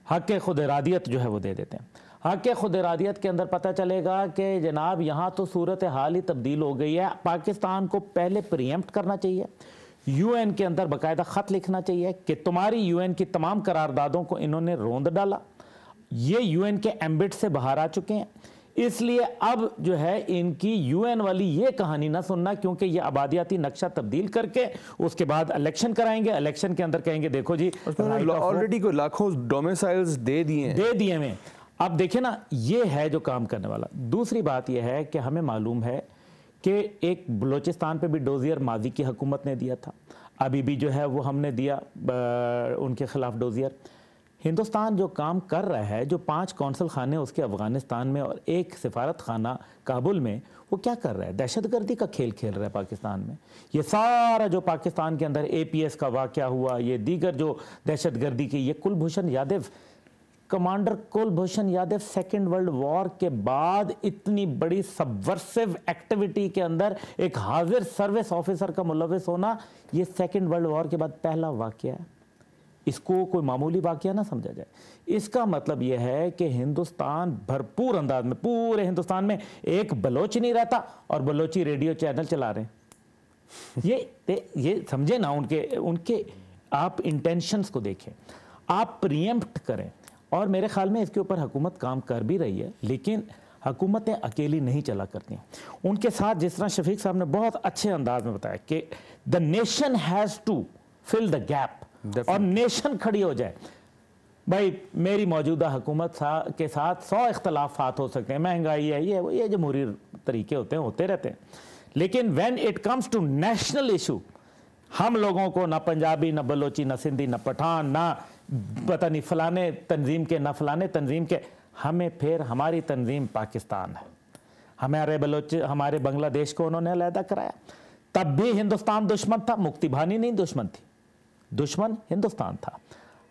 हक़ खुद इरादियत जो है वो दे देते हैं। हक़ खुद इरादियत के अंदर पता चलेगा कि जनाब यहाँ तो सूरत हाल ही तब्दील हो गई है। पाकिस्तान को पहले प्रीएम्प्ट करना चाहिए, यूएन के अंदर बाकायदा ख़त लिखना चाहिए कि तुम्हारी यूएन की तमाम करारदादों को इन्होंने रोंद डाला, ये यूएन के एम्बिट से बाहर आ चुके हैं, इसलिए अब जो है इनकी यूएन वाली ये कहानी ना सुनना, क्योंकि ये आबादियाती नक्शा तब्दील करके उसके बाद इलेक्शन कराएंगे, इलेक्शन के अंदर कहेंगे देखो जी ऑलरेडी को लाखों डोमिसाइल्स दे दिए में। अब देखिए ना, ये है जो काम करने वाला। दूसरी बात यह है कि हमें मालूम है कि एक बलोचिस्तान पे भी डोजियर माजी की हुकूमत ने दिया था, अभी भी जो है वो हमने दिया उनके खिलाफ डोजियर। हिंदुस्तान जो काम कर रहा है, जो 5 कौंसल खाने उसके अफ़गानिस्तान में और 1 सिफारत खाना काबुल में, वो क्या कर रहा है? दहशतगर्दी का खेल खेल रहा है पाकिस्तान में। ये सारा जो पाकिस्तान के अंदर APS का वाक़या हुआ, ये दीगर जो दहशतगर्दी की, ये Kulbhushan Yadav, commander Kulbhushan Yadav second world war के बाद इतनी बड़ी सबवर्सिव एक्टिविटी के अंदर एक हाजिर सर्विस ऑफिसर का मुलविस होना, ये सेकेंड वर्ल्ड वॉर के बाद पहला वाक़या है। इसको कोई मामूली वाक़या ना समझा जाए। इसका मतलब यह है कि हिंदुस्तान भरपूर अंदाज में, पूरे हिंदुस्तान में एक बलोच नहीं रहता और बलोची रेडियो चैनल चला रहे हैं। ये समझे ना, उनके आप इंटेंशंस को देखें, आप प्रीएम्प्ट करें। और मेरे ख्याल में इसके ऊपर हुकूमत काम कर भी रही है, लेकिन हुकूमतें अकेली नहीं चला करती। उनके साथ जिस तरह शफीक साहब ने बहुत अच्छे अंदाज में बताया कि the nation has to fill the gap, और नेशन खड़ी हो जाए। भाई मेरी मौजूदा हुकूमत के साथ 100 इख्तलाफात हो सकते हैं, महंगाई है, ये जमहूरी तरीके होते रहते हैं, लेकिन when it comes to national issue, हम लोगों को ना पंजाबी, ना बलोची, ना सिंधी, ना पठान, ना पता नहीं फलाने तंजीम के, ना फलाने तंजीम के, हमें फिर हमारी तंजीम पाकिस्तान है। हमारे बांग्लादेश को उन्होंने अलहदा कराया, तब भी हिंदुस्तान दुश्मन था, मुक्ति बाहिनी नहीं दुश्मन थी, दुश्मन हिंदुस्तान था।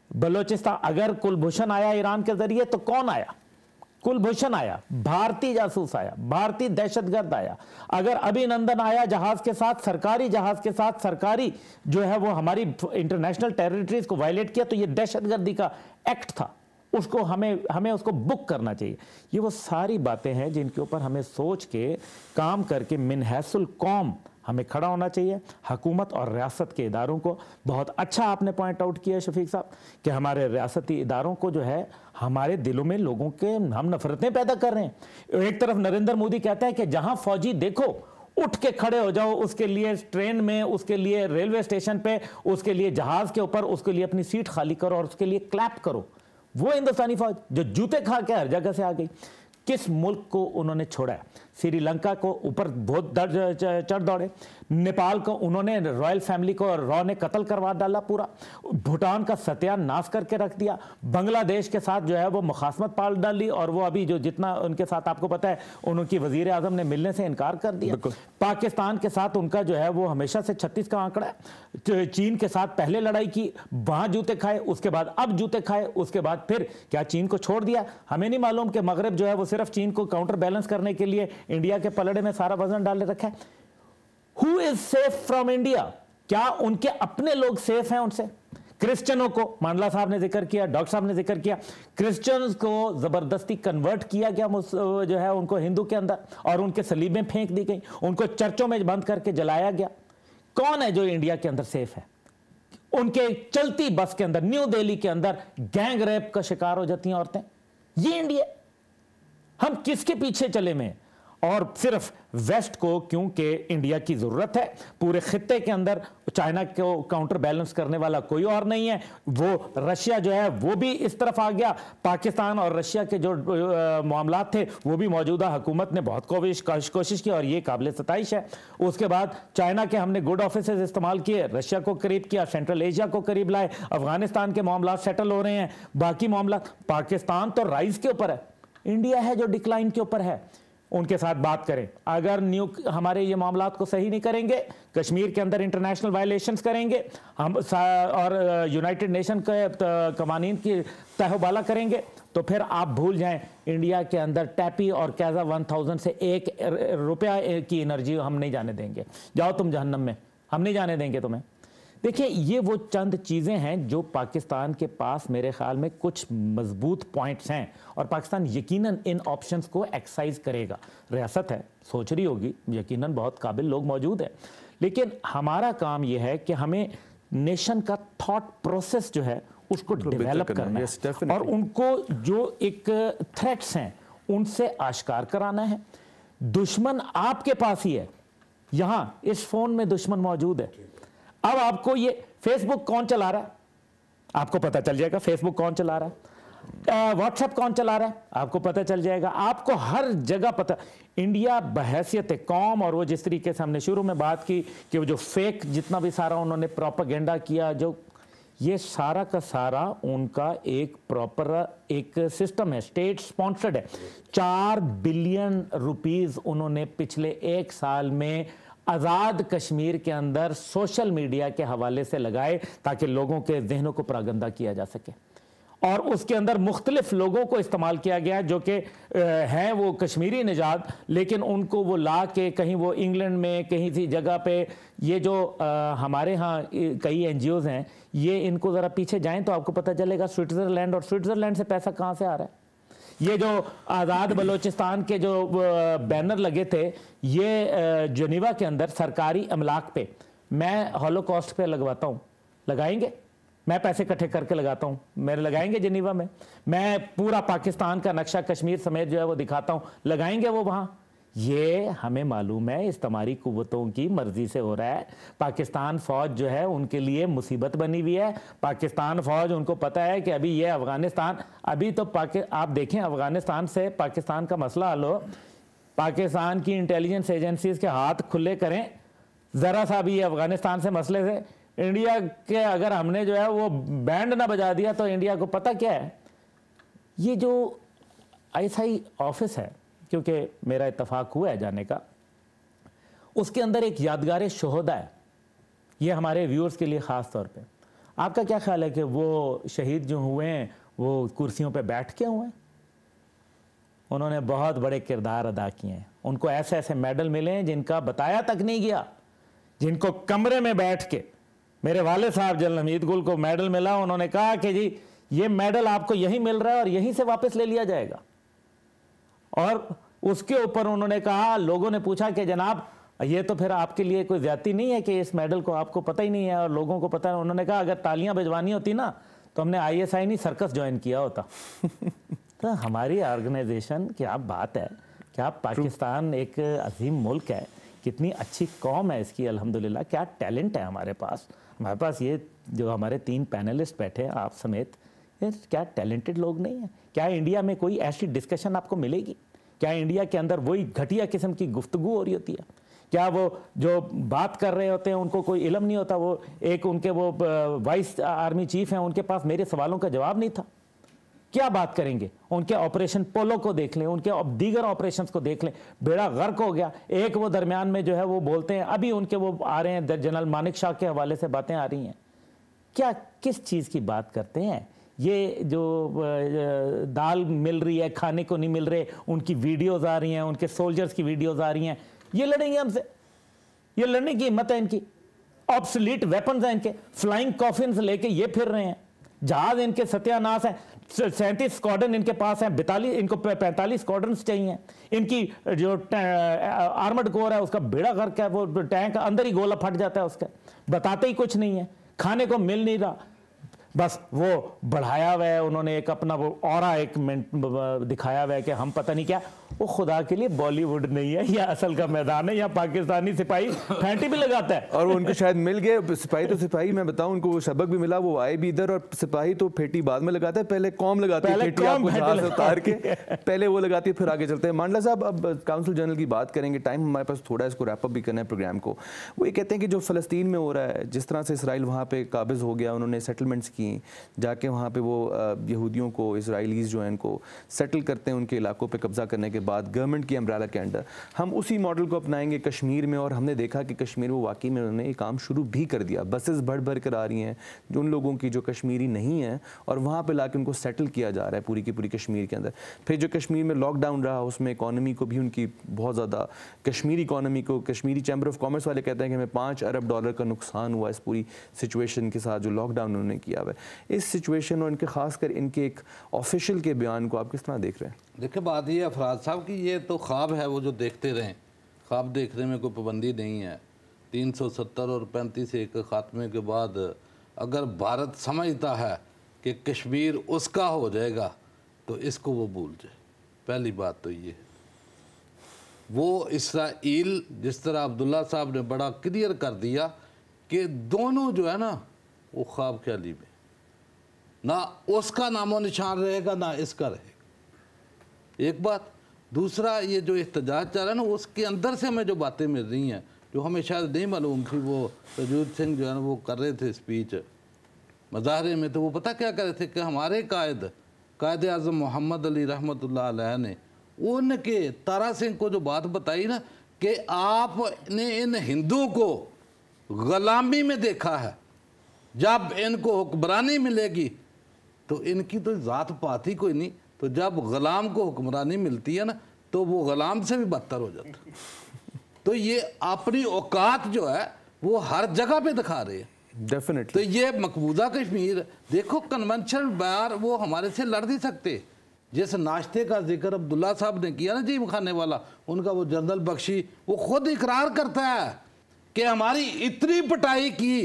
बलोचिस्तान, अगर कुलभूषण आया ईरान के जरिए तो कौन आया? कुलभूषण आया, भारतीय जासूस आया, भारतीय दहशतगर्द आया। अगर अभिनंदन आया जहाज के साथ, सरकारी जहाज के साथ, सरकारी जो है वो हमारी इंटरनेशनल टेरिटरीज को वायलेट किया, तो ये दहशतगर्दी का एक्ट था, उसको हमें उसको बुक करना चाहिए। ये वो सारी बातें हैं जिनके ऊपर हमें सोच के काम करके मिनहैसुल कौम हमें खड़ा होना चाहिए। हुकूमत और रियासत के इदारों को, बहुत अच्छा आपने पॉइंट आउट किया शफीक साहब कि हमारे रियासती इदारों को जो है, हमारे दिलों में लोगों के हम नफरतें पैदा कर रहे हैं। एक तरफ नरेंद्र मोदी कहता है कि जहां फौजी देखो उठ के खड़े हो जाओ, उसके लिए ट्रेन में, उसके लिए रेलवे स्टेशन पे, उसके लिए जहाज के ऊपर, उसके लिए अपनी सीट खाली करो और उसके लिए क्लैप करो। वो हिंदुस्तानी फौज जो जूते खा के हर जगह से आ गई, किस मुल्क को उन्होंने छोड़ा है? श्रीलंका को ऊपर बहुत चढ़ दौड़े, नेपाल को उन्होंने रॉयल फैमिली को रॉ ने कत्ल करवा डाला पूरा, भूटान का सत्यानाश करके रख दिया, बांग्लादेश के साथ जो है वो मुखासमत पाल डाली, और वो अभी जो जितना उनके साथ आपको पता है उनकी वजीर आजम ने मिलने से इनकार कर दिया। पाकिस्तान के साथ उनका जो है वो हमेशा से 36 का आंकड़ा है। चीन के साथ पहले लड़ाई की, वहां जूते खाए, उसके बाद अब जूते खाए, उसके बाद फिर क्या चीन को छोड़ दिया? हमें नहीं मालूम कि मगरब जो है वो सिर्फ चीन को काउंटर बैलेंस करने के लिए इंडिया के पलड़े में सारा वजन डाले रखा है। Who is safe from India? क्या उनके अपने लोग सेफ हैं उनसे? क्रिश्चियनों को, मांडला साहब ने जिक्र किया, डॉक्टर साहब ने जिक्र किया, क्रिश्चियंस को जबरदस्ती कन्वर्ट किया गया जो है उनको हिंदू के अंदर, और उनके सलीबें फेंक दी गई, उनको चर्चों में बंद करके जलाया गया। कौन है जो इंडिया के अंदर सेफ है? उनके चलती बस के अंदर, न्यू दिल्ली के अंदर गैंग रेप का शिकार हो जाती हैं औरतें। ये इंडिया, हम किसके पीछे चले में? और सिर्फ वेस्ट को, क्योंकि इंडिया की जरूरत है, पूरे खित्ते के अंदर चाइना को काउंटर बैलेंस करने वाला कोई और नहीं है। वो रशिया जो है वो भी इस तरफ आ गया। पाकिस्तान और रशिया के जो मामला थे वो भी मौजूदा हुकूमत ने बहुत कोशिश की, और ये काबिल सताइश है। उसके बाद चाइना के हमने गुड ऑफिसेज इस्तेमाल किए, रशिया को करीब किया, सेंट्रल एशिया को करीब लाए, अफगानिस्तान के मामला सेटल हो रहे हैं, बाकी मामला। पाकिस्तान तो राइज के ऊपर है, इंडिया है जो डिक्लाइन के ऊपर है। उनके साथ बात करें, अगर हमारे ये मामला को सही नहीं करेंगे, कश्मीर के अंदर इंटरनेशनल वायलेशंस करेंगे हम, और यूनाइटेड नेशन के कवानीन की तहबाला करेंगे, तो फिर आप भूल जाएं, इंडिया के अंदर टैपी और कैजा 1000 से 1 रुपया की एनर्जी हम नहीं जाने देंगे। जाओ तुम जहन्नम में, हम नहीं जाने देंगे तुम्हें। देखिए, ये वो चंद चीज़ें हैं जो पाकिस्तान के पास मेरे ख्याल में कुछ मजबूत पॉइंट्स हैं, और पाकिस्तान यकीनन इन ऑप्शंस को एक्सरसाइज करेगा। रियासत है, सोच रही होगी, यकीनन बहुत काबिल लोग मौजूद हैं, लेकिन हमारा काम यह है कि हमें नेशन का थॉट प्रोसेस जो है उसको डेवलप करना है, और उनको जो एक थ्रेट्स हैं उनसे आश्कार कराना है। दुश्मन आपके पास ही है, यहाँ इस फोन में दुश्मन मौजूद है। अब आपको ये फेसबुक कौन चला रहा है आपको पता चल जाएगा, फेसबुक कौन चला रहा है, व्हाट्सएप कौन चला रहा है आपको पता चल जाएगा, आपको हर जगह पता। इंडिया बहैसियत कौम, और वो जिस तरीके से हमने शुरू में बात की कि वो जो फेक जितना भी सारा उन्होंने प्रोपेगेंडा किया, जो ये सारा का सारा उनका एक प्रॉपर एक सिस्टम है, स्टेट स्पॉन्सर्ड है। 4 बिलियन रुपीस उन्होंने पिछले 1 साल में आज़ाद कश्मीर के अंदर सोशल मीडिया के हवाले से लगाए ताकि लोगों के जहनों को परागंदा किया जा सके। और उसके अंदर मुख्तलिफ लोगों को इस्तेमाल किया गया जो कि हैं वो कश्मीरी निजात, लेकिन उनको वो ला के कहीं वो इंग्लैंड में कहीं सी जगह पे, ये जो हमारे यहाँ कई NGOs हैं, ये इनको ज़रा पीछे जाएं तो आपको पता चलेगा स्विट्ज़रलैंड, और स्विट्ज़रलैंड से पैसा कहाँ से आ रहा है। ये जो आज़ाद बलोचिस्तान के जो बैनर लगे थे, ये जनीवा के अंदर सरकारी अमलाक पे, मैं हॉलोकॉस्ट पे लगवाता हूँ, लगाएंगे? मैं पैसे इकट्ठे करके लगाता हूँ, मेरे लगाएंगे जनीवा में? मैं पूरा पाकिस्तान का नक्शा कश्मीर समेत जो है वो दिखाता हूँ, लगाएंगे वो वहाँ? ये हमें मालूम है इस्तेमारी कुव्वतों की मर्जी से हो रहा है। पाकिस्तान फ़ौज जो है उनके लिए मुसीबत बनी हुई है। पाकिस्तान फ़ौज, उनको पता है कि अभी ये अफ़गानिस्तान, अभी तो आप देखें अफ़गानिस्तान से पाकिस्तान का मसला हल हो, पाकिस्तान की इंटेलिजेंस एजेंसीज़ के हाथ खुले करें ज़रा सा भी अफ़गानिस्तान से मसले से, इंडिया के अगर हमने जो है वो बैंड ना बजा दिया तो इंडिया को पता क्या है। ये जो ISI ऑफिस है, क्योंकि मेरा इत्तफाक हुआ है जाने का, उसके अंदर एक यादगार शोहदा है। ये हमारे व्यूअर्स के लिए ख़ास तौर पे, आपका क्या ख्याल है कि वो शहीद जो हुए हैं वो कुर्सियों पे बैठ के हुए हैं? उन्होंने बहुत बड़े किरदार अदा किए हैं। उनको ऐसे ऐसे मेडल मिले हैं जिनका बताया तक नहीं गया, जिनको कमरे में बैठ के, मेरे वाले साहब जनरल हमीद गुल को मेडल मिला, उन्होंने कहा कि जी ये मेडल आपको यहीं मिल रहा है और यहीं से वापस ले लिया जाएगा। और उसके ऊपर उन्होंने कहा, लोगों ने पूछा कि जनाब ये तो फिर आपके लिए कोई ज्यादती नहीं है कि इस मेडल को आपको पता ही नहीं है और लोगों को पता है? उन्होंने कहा अगर तालियां बजवानी होती ना तो हमने ISI नहीं सर्कस ज्वाइन किया होता। तो हमारी ऑर्गेनाइजेशन, क्या बात है, क्या पाकिस्तान एक अजीम मुल्क है, कितनी अच्छी कौम है इसकी अल्हम्दुलिल्लाह, क्या टैलेंट है हमारे पास। हमारे पास ये जो हमारे 3 पैनलिस्ट बैठे हैं आप समेत, ये क्या टैलेंटेड लोग नहीं हैं? क्या इंडिया में कोई ऐसी डिस्कशन आपको मिलेगी? क्या इंडिया के अंदर वही घटिया किस्म की गुफ्तगू हो रही होती है? क्या वो जो बात कर रहे होते हैं उनको कोई इल्म नहीं होता? वो एक उनके वो वाइस आर्मी चीफ हैं, उनके पास मेरे सवालों का जवाब नहीं था। क्या बात करेंगे? उनके ऑपरेशन पोलो को देख लें, उनके दीगर ऑपरेशंस को देख लें, बेड़ा गर्क हो गया। एक वो दरमियान में जो है वो बोलते हैं, अभी उनके वो आ रहे हैं जनरल मानिक शाह के हवाले से बातें आ रही हैं। क्या किस चीज़ की बात करते हैं? ये जो दाल मिल रही है, खाने को नहीं मिल रहे, उनकी वीडियोज़ आ रही हैं, उनके सोल्जर्स की वीडियोज़ आ रही हैं, ये लड़ेंगे हमसे? ये लड़ने की हिम्मत है इनकी? ऑब्सोलीट वेपन्स हैं इनके, फ्लाइंग कॉफिन्स लेके ये फिर रहे हैं, जहाज इनके सत्यानाश है। 37 स्क्वाड्रन इनके पास है, 42 इनको 45 स्क्वाड्रन्स चाहिए। इनकी जो आर्मड कोर है उसका बेड़ा गर्क है, वो टैंक अंदर ही गोला फट जाता है उसका, बताते ही कुछ नहीं है, खाने को मिल नहीं रहा। बस वो बढ़ाया हुआ है उन्होंने, एक अपना वो ऑरा एक दिखाया हुआ है कि हम पता नहीं क्या। वो खुदा के लिए बॉलीवुड नहीं है, या असल का मैदान है, या पाकिस्तानी सिपाही फैंटी भी लगाता है। और वो उनको शायद मिल गए सिपाही, तो सिपाही मैं बताऊं उनको वो सबक भी मिला, वो आए भी इधर, और सिपाही तो फेटी बाद में लगाता है, पहले कौम लगाती है, फेटी आपको जहाज से उतार के पहले वो लगाती है, फिर आगे चलते हैं। मांडला साहब, अब काउंसिल जनरल की बात करेंगे, टाइम हमारे पास थोड़ा है, इसको रैप अप भी करना है प्रोग्राम को। वो ये कहते हैं कि जो फ़लस्तीन में हो रहा है, जिस तरह से इसराइल वहाँ पे काबिज हो गया, उन्होंने सेटलमेंट्स की, जाके वहाँ पे वो यहूदियों को, इसराइलीज़ जो हैं इनको सेटल करते हैं उनके इलाकों पे कब्जा करने के बाद गवर्नमेंट की अम्ब्रेला के अंडर। हम उसी मॉडल को अपनाएंगे कश्मीर में, और हमने देखा कि कश्मीर में वाकई में उन्होंने ये काम शुरू भी कर दिया। बसेस भर भर कर आ रही हैं जो उन लोगों की जो कश्मीरी नहीं हैं, और वहाँ पर ला के उनको सेटल किया जा रहा है पूरी की पूरी कश्मीर के अंदर। फिर जो कश्मीर में लॉकडाउन रहा उसमें इकॉनमी को भी उनकी बहुत ज़्यादा, कश्मीरी इकॉनमी को, कश्मीरी चैम्बर ऑफ कॉमर्स वाले कहते हैं कि हमें $5 अरब का नुकसान हुआ इस पूरी सिचुएशन के साथ जो लॉकडाउन उन्होंने किया हुआ है। इस सिचुएशन और इनके खासकर इनके एक ऑफिशियल के बयान को आप किस तरह देख रहे हैं? देखिए, बात ये अफराज साहब की ये तो ख्वाब है, वो जो देखते रहें, ख्वाब देखने में कोई पाबंदी नहीं है। 370 और 35 एक खात्मे के बाद अगर भारत समझता है कि कश्मीर उसका हो जाएगा तो इसको वो भूल जाए। पहली बात तो ये, वो इसराइल जिस तरह अब्दुल्ला साहब ने बड़ा क्लियर कर दिया कि दोनों जो है ना वो ख्वाब ख्याली में, ना उसका नामो निशान रहेगा ना इसका रहेगा, एक बात। दूसरा, ये जो एहतजाज चल रहा है ना, उसके अंदर से हमें जो बातें मिल रही हैं जो हमें शायद नहीं मालूम थी, वो तजूद सिंह जो है ना वो कर रहे थे स्पीच, मुजाहरे में, तो वो पता क्या कर रहे थे कि हमारे कायद आज़म मोहम्मद अली रहमतुल्लाह अलैह ने उनके तारा सिंह को जो बात बताई ना कि आपने इन हिंदुओं को गुलामी में देखा है, जब इनको हुक्मरानी मिलेगी तो इनकी तो ज़ात पात ही कोई नहीं, तो जब गुलाम को हुक्मरानी मिलती है ना तो वो गुलाम से भी बदतर हो जाता है। तो ये अपनी औकात जो है वो हर जगह पे दिखा रहे हैं। डेफिनेटली। तो ये मकबूजा कश्मीर देखो, कन्वेंशनल बार वो हमारे से लड़ नहीं सकते। जिस नाश्ते का जिक्र अब्दुल्ला साहब ने किया ना जीम खाने वाला, उनका वो जनरल बख्शी वो खुद इकरार करता है कि हमारी इतनी पिटाई की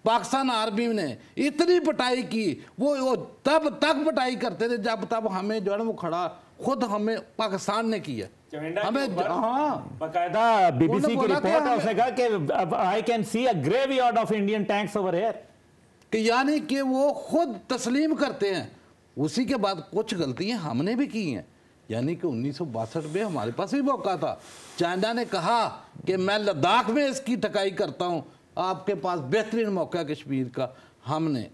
पाकिस्तान आर्मी ने, इतनी पिटाई की, वो तब तक पिटाई करते थे जब तब हमें जो है ना वो खड़ा खुद हमें पाकिस्तान ने किया हमें। हाँ, बाकायदा बीबीसी की रिपोर्ट है, उसने कहा कि I can see a graveyard of Indian tanks over here, कि यानी कि वो खुद तस्लीम करते हैं। उसी के बाद कुछ गलतियां हमने भी की हैं, यानी कि 1962 में हमारे पास भी मौका था। चाइना ने कहा कि मैं लद्दाख में इसकी टकाई करता हूं, आपके पास बेहतरीन मौका है कश्मीर का, हमने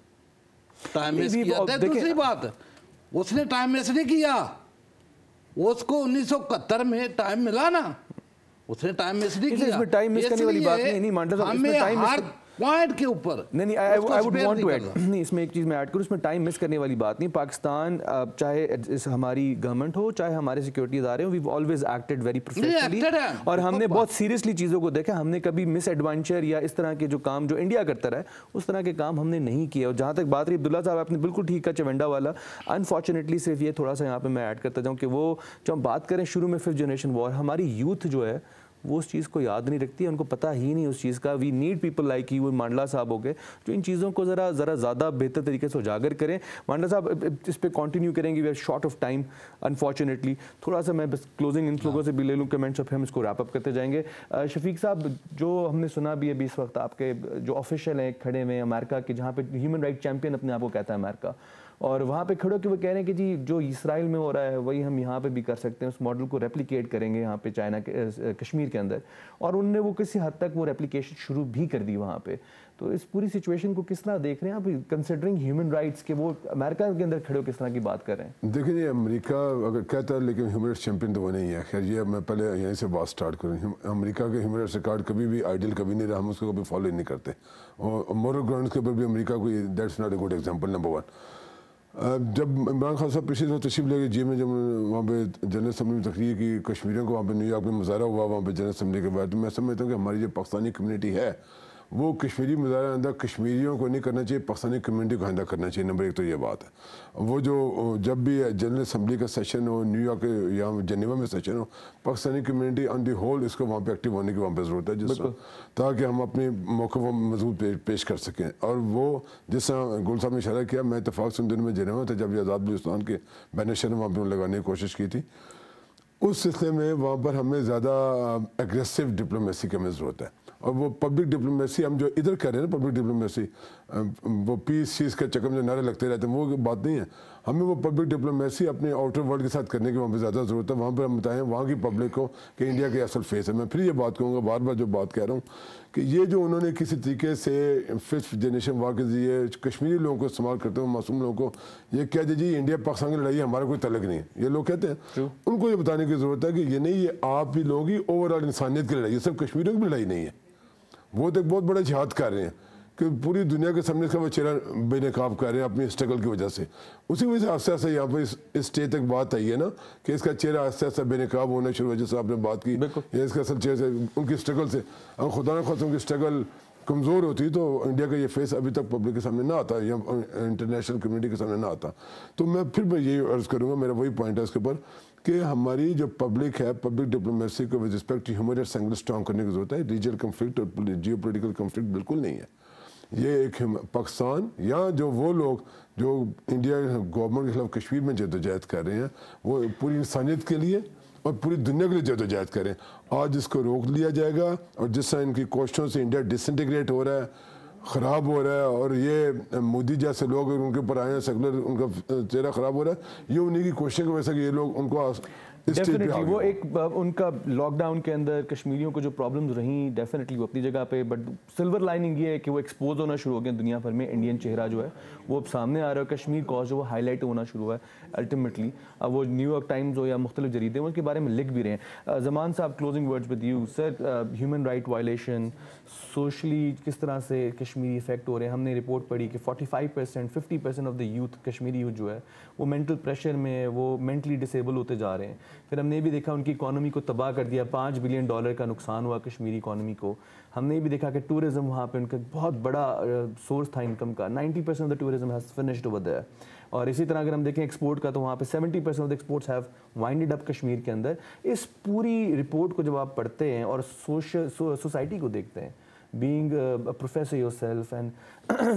टाइम वेस्ट किया था। दूसरी बात, उसने टाइम वेस्ट नहीं किया, उसको 1971 में टाइम मिला ना, उसने टाइम वेस्ट नहीं किया। इसमें टाइम मिस करने वाली बात नहीं मांडा साहब, इसमें टाइम हर पॉइंट के ऊपर नहीं, I would want to add, नहीं इसमें एक चीज़ मैं ऐड करूँ, इसमें टाइम मिस करने वाली बात नहीं। पाकिस्तान चाहे हमारी गवर्नमेंट हो चाहे हमारे सिक्योरिटी इदारे हो, we always acted very professionally, और हमने बहुत सीरियसली चीज़ों को देखा। हमने कभी मिस एडवेंचर या इस तरह के जो काम जो इंडिया करता रहा है उस तरह के काम हमने नहीं किए। और जहाँ तक बात रही अब्दुल्ला साहब, आपने बिल्कुल ठीक कहा चवंडा वाला, अनफॉर्चुनेटली सिर्फ ये थोड़ा सा यहाँ पर मैं ऐड करता जाऊँ कि वो जो हम बात करें शुरू में 5th जनरेशन वॉर, हमारी यूथ जो है वो उस चीज़ को याद नहीं रखती है, उनको पता ही नहीं उस चीज़ का। We need people like you, Mandla साहब हो गए, जो इन चीज़ों को ज़रा ज़्यादा बेहतर तरीके से उजागर करें। मांडला साहब इस पे कंटिन्यू करेंगे, we are short of time unfortunately. थोड़ा सा मैं बस क्लोजिंग इन लोगों से भी ले लूँ कमेंट्स, और फिर हम इसको रैप अप करते जाएंगे। शफीक साहब, जो हमने सुना भी अभी इस वक्त आपके जो ऑफिशियल हैं खड़े हुए अमेरिका के, जहाँ पे ह्यूमन राइट चैम्पियन अपने आप को कहता है अमेरिका, और वहाँ पे खड़े होकर वो कह रहे हैं कि जी जो इसराइल में हो रहा है वही हम यहाँ पे भी कर सकते हैं, उस मॉडल को रेप्लिकेट करेंगे यहाँ पे चाइना के कश्मीर के अंदर, और उनने वो किसी हद तक वो रेप्लिकेशन शुरू भी कर दी वहाँ पे। तो इस पूरी सिचुएशन को किस तरह देख रहे हैं आप, कंसिडरिंग ह्यूमन राइट्स के वो अमेरिका के अंदर खड़े हो किस तरह की बात कर रहे हैं? देखिए ये अमेरिका अगर कहता है, लेकिन ह्यूमन राइट्स चैंपियन तो वो नहीं है। खैर ये मैं पहले यहीं से बात स्टार्ट करूँ। अमेरिका के ह्यूमन राइट्स रिकॉर्ड कभी भी आइडियल कभी नहीं रहा, हम उसको कभी फॉलो नहीं करते, और मोरल ग्राउंड के ऊपर भी अमेरिका को that's not a good example. Number 1, जब इमरान खान साहब पिछले तशरीफ लेके जी में, जब वहाँ पे जनरल असम्बली में तकरीर की कश्मीरियों को, वहाँ पे न्यूयॉर्क में मुजाहरा हुआ वहाँ पे जनरल असम्बली के बाद, तो मैं समझता हूँ कि हमारी जो पाकिस्तानी कम्युनिटी है वो कश्मीरी मुजाहरा अंदर कश्मीरियों को नहीं करना चाहिए, पाकिस्तानी कम्युनिटी को आइंदा करना चाहिए। नंबर 1 तो ये बात है। वो जो जब भी जनरल असम्बली का सेशन हो, न्यूयॉर्क या जेनेवा में सेशन हो, Pakistani community on the whole इसको वहाँ पे एक्टिव होने की वहाँ पे ज़रूरत है, जिस ताकि हम अपने मौक़े को मजबूत पेश कर सकें। और वो जिस तरह गुल साहब ने इशारा किया, मैं इत्तेफाक से उन दिनों में जेनेवा था जब ये आज़ाद बलूचिस्तान के बैनर वहाँ पर लगाने की कोशिश की थी। उस सिलसिले में वहाँ पर हमें ज़्यादा एग्रेसिव डिप्लोमेसी की हमें ज़रूरत है, और वो पब्लिक डिप्लोमेसी हम जो इधर कर रहे हैं ना, पब्लिक डिप्लोमेसी, वो पीस चीज़ के चक्कर में नारे लगते रहते हैं, वो बात नहीं है। हमें वो पब्लिक डिप्लोमेसी अपने आउटर वर्ल्ड के साथ करने की वहाँ पे ज़्यादा ज़रूरत है। वहाँ पर हम बताएं वहाँ की पब्लिक को कि इंडिया के असल फेस है। मैं फिर ये बात कहूँगा, बार बार जो बात कह रहा हूँ कि ये जो उन्होंने किसी तरीके से 5th जनरेशन वार के जरिए कश्मीरी लोगों को इस्तेमाल करते हुए, मासूम लोगों को ये कह दीजिए जी इंडिया पाकिस्तान की लड़ाई हमारा कोई तल्लुक नहीं है, ये लोग कहते हैं। उनको ये बताने की ज़रूरत है कि ये नहीं, ये आप ही लोगों की ओवरऑल इंसानियत की लड़ाई है, सिर्फ कश्मीरियों की लड़ाई नहीं है। वो तो एक बहुत बड़ा जिहाद कर रहे हैं कि पूरी दुनिया के सामने इसका वो चेहरा बेनकाब कर रहे हैं अपनी स्ट्रगल की वजह से। उसी वजह से आस्ते आस्ते यहाँ पर इस स्टेज तक बात आई है ना कि इसका चेहरा आस्ते आस्ते बेनकाब होना शुरू, वजह से आपने बात की, या इसका असल चेहरे से उनकी स्ट्रगल से, अगर खुदा न खासा उनकी स्ट्रगल कमज़ोर होती तो इंडिया का ये फेस अभी तक पब्लिक के सामने ना आता या इंटरनेशनल कम्युनिटी के सामने ना आता। तो मैं फिर यही अर्ज़ करूँगा, मेरा वही पॉइंट है इसके ऊपर कि हमारी जो पब्लिक है, पब्लिक डिप्लोमेसी को with respect to human rights angle strong करने की ज़रूरत है। रीजनल कन्फ्लिक्ट और जियो पोलिटिकल कन्फ्लिक्ट बिल्कुल नहीं है। ये एक पाकिस्तान या जो वो लोग जो इंडिया गवर्नमेंट के खिलाफ कश्मीर में जद्दोजहद कर रहे हैं, वो पूरी इंसानियत के लिए और पूरी दुनिया के लिए जद्दोजहद करें। आज इसको रोक लिया जाएगा, और जिस तरह इनकी कोशिशों से इंडिया डिसइंटीग्रेट हो रहा है, ख़राब हो रहा है, और ये मोदी जैसे लोग उनके ऊपर आए हैं, सेकुलर उनका चेहरा ख़राब हो रहा है, ये उन्हीं की कोशिश की वजह से कि ये लोग उनको इस स्टेज पे आ डेफिनेटली गए वो हो। एक उनका लॉकडाउन के अंदर कश्मीरियों को जो प्रॉब्लम्स रही, डेफिनेटली वो अपनी जगह पे, बट सिल्वर लाइनिंग ये है कि वो एक्सपोज होना शुरू हो गया दुनिया भर में। इंडियन चेहरा जो है वो अब सामने आ रहा है, कश्मीर कॉज जो वो हाईलाइट होना शुरू हुआ है अल्टीमेटली। अब वो न्यूयॉर्क टाइम्स हो या मुख्तलिफ जरीदे हैं उनके बारे में लिख भी रहे हैं। ज़मान साहब, closing words with you sir, human right violation socially किस तरह से कश्मीरी इफेक्ट हो रहे हैं। हमने रिपोर्ट पढ़ी कि 45% 50% of the youth, Kashmiri youth जो है वो मेंटल प्रेशर में, वो मेंटली डिसेबल होते जा रहे हैं। फिर हमने ये भी देखा उनकी इकॉनमी को तबाह कर दिया, $5 बिलियन का नुकसान हुआ कश्मीरी इकॉनमी को। हमने ये भी देखा कि टूरिज्म वहाँ पे उनका बहुत बड़ा सोर्स था इनकम का, 90% of the tourism has finished over there. और इसी तरह अगर हम देखें एक्सपोर्ट का, तो वहाँ पे 70% of the exports have winded up Kashmir के अंदर। इस पूरी रिपोर्ट को जब आप पढ़ते हैं और सोसाइटी को देखते हैं, being a professor yourself and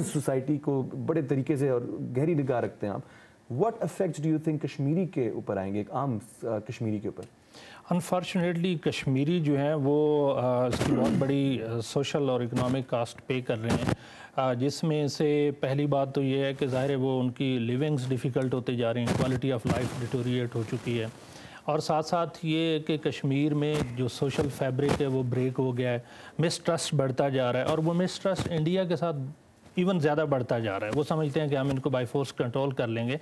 society को बड़े तरीके से और गहरी निगाह रखते हैं आप, what effects do you think Kashmiri के ऊपर आएंगे, एक आम कश्मीरी के ऊपर? अनफॉर्चुनेटली कश्मीरी जो हैं वो इसकी बहुत बड़ी सोशल और इकोनॉमिक कास्ट पे कर रहे हैं, जिसमें से पहली बात तो ये है कि ज़ाहिर है वो उनकी लिविंग्स डिफ़िकल्ट होते जा रही हैं, क्वालिटी ऑफ लाइफ डिटोरिएट हो चुकी है। और साथ साथ ये कि कश्मीर में जो सोशल फैब्रिक है वो ब्रेक हो गया है, मिसट्रस्ट बढ़ता जा रहा है, और वो मिसट्रस्ट इंडिया के साथ इवन ज़्यादा बढ़ता जा रहा है। वो समझते हैं कि हम इनको बाई फोर्स कंट्रोल कर लेंगे,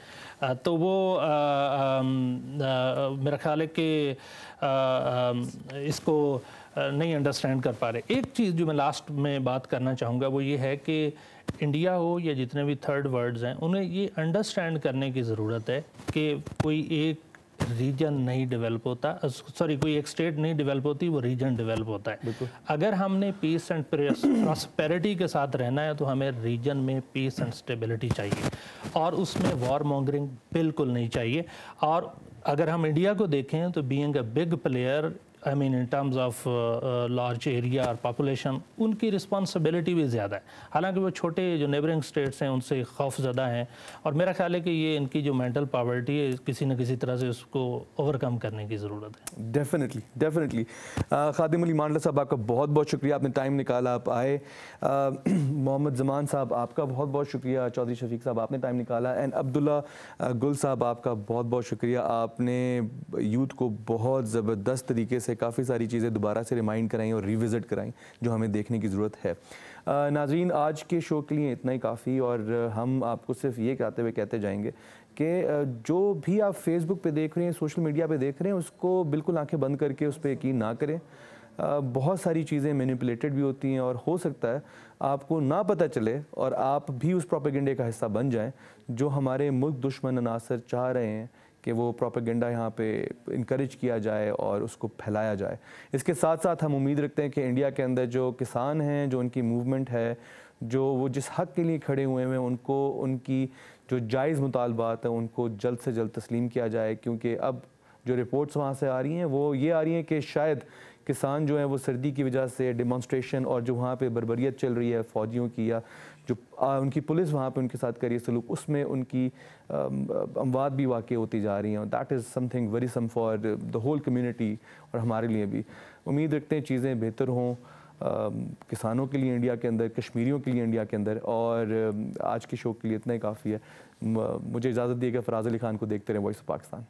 तो वो मेरा ख्याल है कि इसको नहीं अंडरस्टैंड कर पा रहे। एक चीज़ जो मैं लास्ट में बात करना चाहूँगा वो ये है कि इंडिया हो या जितने भी थर्ड वर्ल्ड्स हैं, उन्हें ये अंडरस्टैंड करने की ज़रूरत है कि कोई एक रीजन नहीं डेवलप होता, सॉरी कोई एक स्टेट नहीं डेवलप होती, वो रीजन डेवलप होता है। अगर हमने पीस एंड प्रॉस्पेरिटी के साथ रहना है तो हमें रीजन में पीस एंड स्टेबिलिटी चाहिए, और उसमें वॉर मॉन्गरिंग बिल्कुल नहीं चाहिए। और अगर हम इंडिया को देखें तो being a big player, I mean in terms of large area और पॉपुलेशन, उनकी रिस्पॉन्सिबिलिटी भी ज़्यादा है। हालांकि वो छोटे जो नेबरिंग स्टेट्स हैं उनसे खौफज़दा हैं, और मेरा ख्याल है कि ये इनकी जो मेंटल पॉवर्टी है किसी न किसी तरह से उसको ओवरकम करने की ज़रूरत है। Definitely definitely. खादिम अली मांडला साहब, आपका बहुत बहुत शुक्रिया, आपने टाइम निकाला, आप आए। मोहम्मद ज़मान साहब, आपका बहुत बहुत शुक्रिया। चौधरी शफीक साहब, आपने टाइम निकाला। एंड अब्दुल्ला गुल साहब, आपका बहुत बहुत शुक्रिया, आपने यूथ को बहुत ज़बरदस्त तरीके से काफ़ी सारी चीज़ें दोबारा से रिमाइंड कराई और रिविज़िट कराई जो हमें देखने की ज़रूरत है। नाज़रीन, आज के शो के लिए इतना ही काफ़ी, और हम आपको सिर्फ ये कहते हुए कहते जाएंगे कि जो भी आप फेसबुक पे देख रहे हैं, सोशल मीडिया पे देख रहे हैं, उसको बिल्कुल आंखें बंद करके उस पर यकीन ना करें। बहुत सारी चीज़ें मैनिपुलेटेड भी होती हैं, और हो सकता है आपको ना पता चले और आप भी उस प्रोपेगेंडे का हिस्सा बन जाएं जो हमारे मुल्क दुश्मन अनासर चाह रहे हैं कि वो प्रोपेगेंडा यहाँ पे इनकरेज किया जाए और उसको फैलाया जाए। इसके साथ साथ हम उम्मीद रखते हैं कि इंडिया के अंदर जो किसान हैं, जो उनकी मूवमेंट है, जो वो जिस हक़ के लिए खड़े हुए हैं, उनको उनकी जो जायज़ मुतालबात हैं उनको जल्द से जल्द तस्लीम किया जाए। क्योंकि अब जो रिपोर्ट्स वहाँ से आ रही हैं वो ये आ रही हैं कि शायद किसान जो हैं वो सर्दी की वजह से डेमॉन्स्ट्रेशन और जो वहाँ पे बर्बरियत चल रही है फ़ौजियों की, या जो उनकी पुलिस वहाँ पे उनके साथ कर रही है सलूक, उसमें उनकी अमवात भी वाक़ई होती जा रही हैं। That is something worrisome for the whole community और हमारे लिए भी। उम्मीद रखते हैं चीज़ें बेहतर हों किसानों के लिए इंडिया के अंदर, कश्मीरियों के लिए इंडिया के अंदर। और आज के शो के लिए इतना ही काफ़ी है। मुझे इजाज़त दिएगा। फराज अली खान को देखते रहें वॉइस ऑफ पाकिस्तान।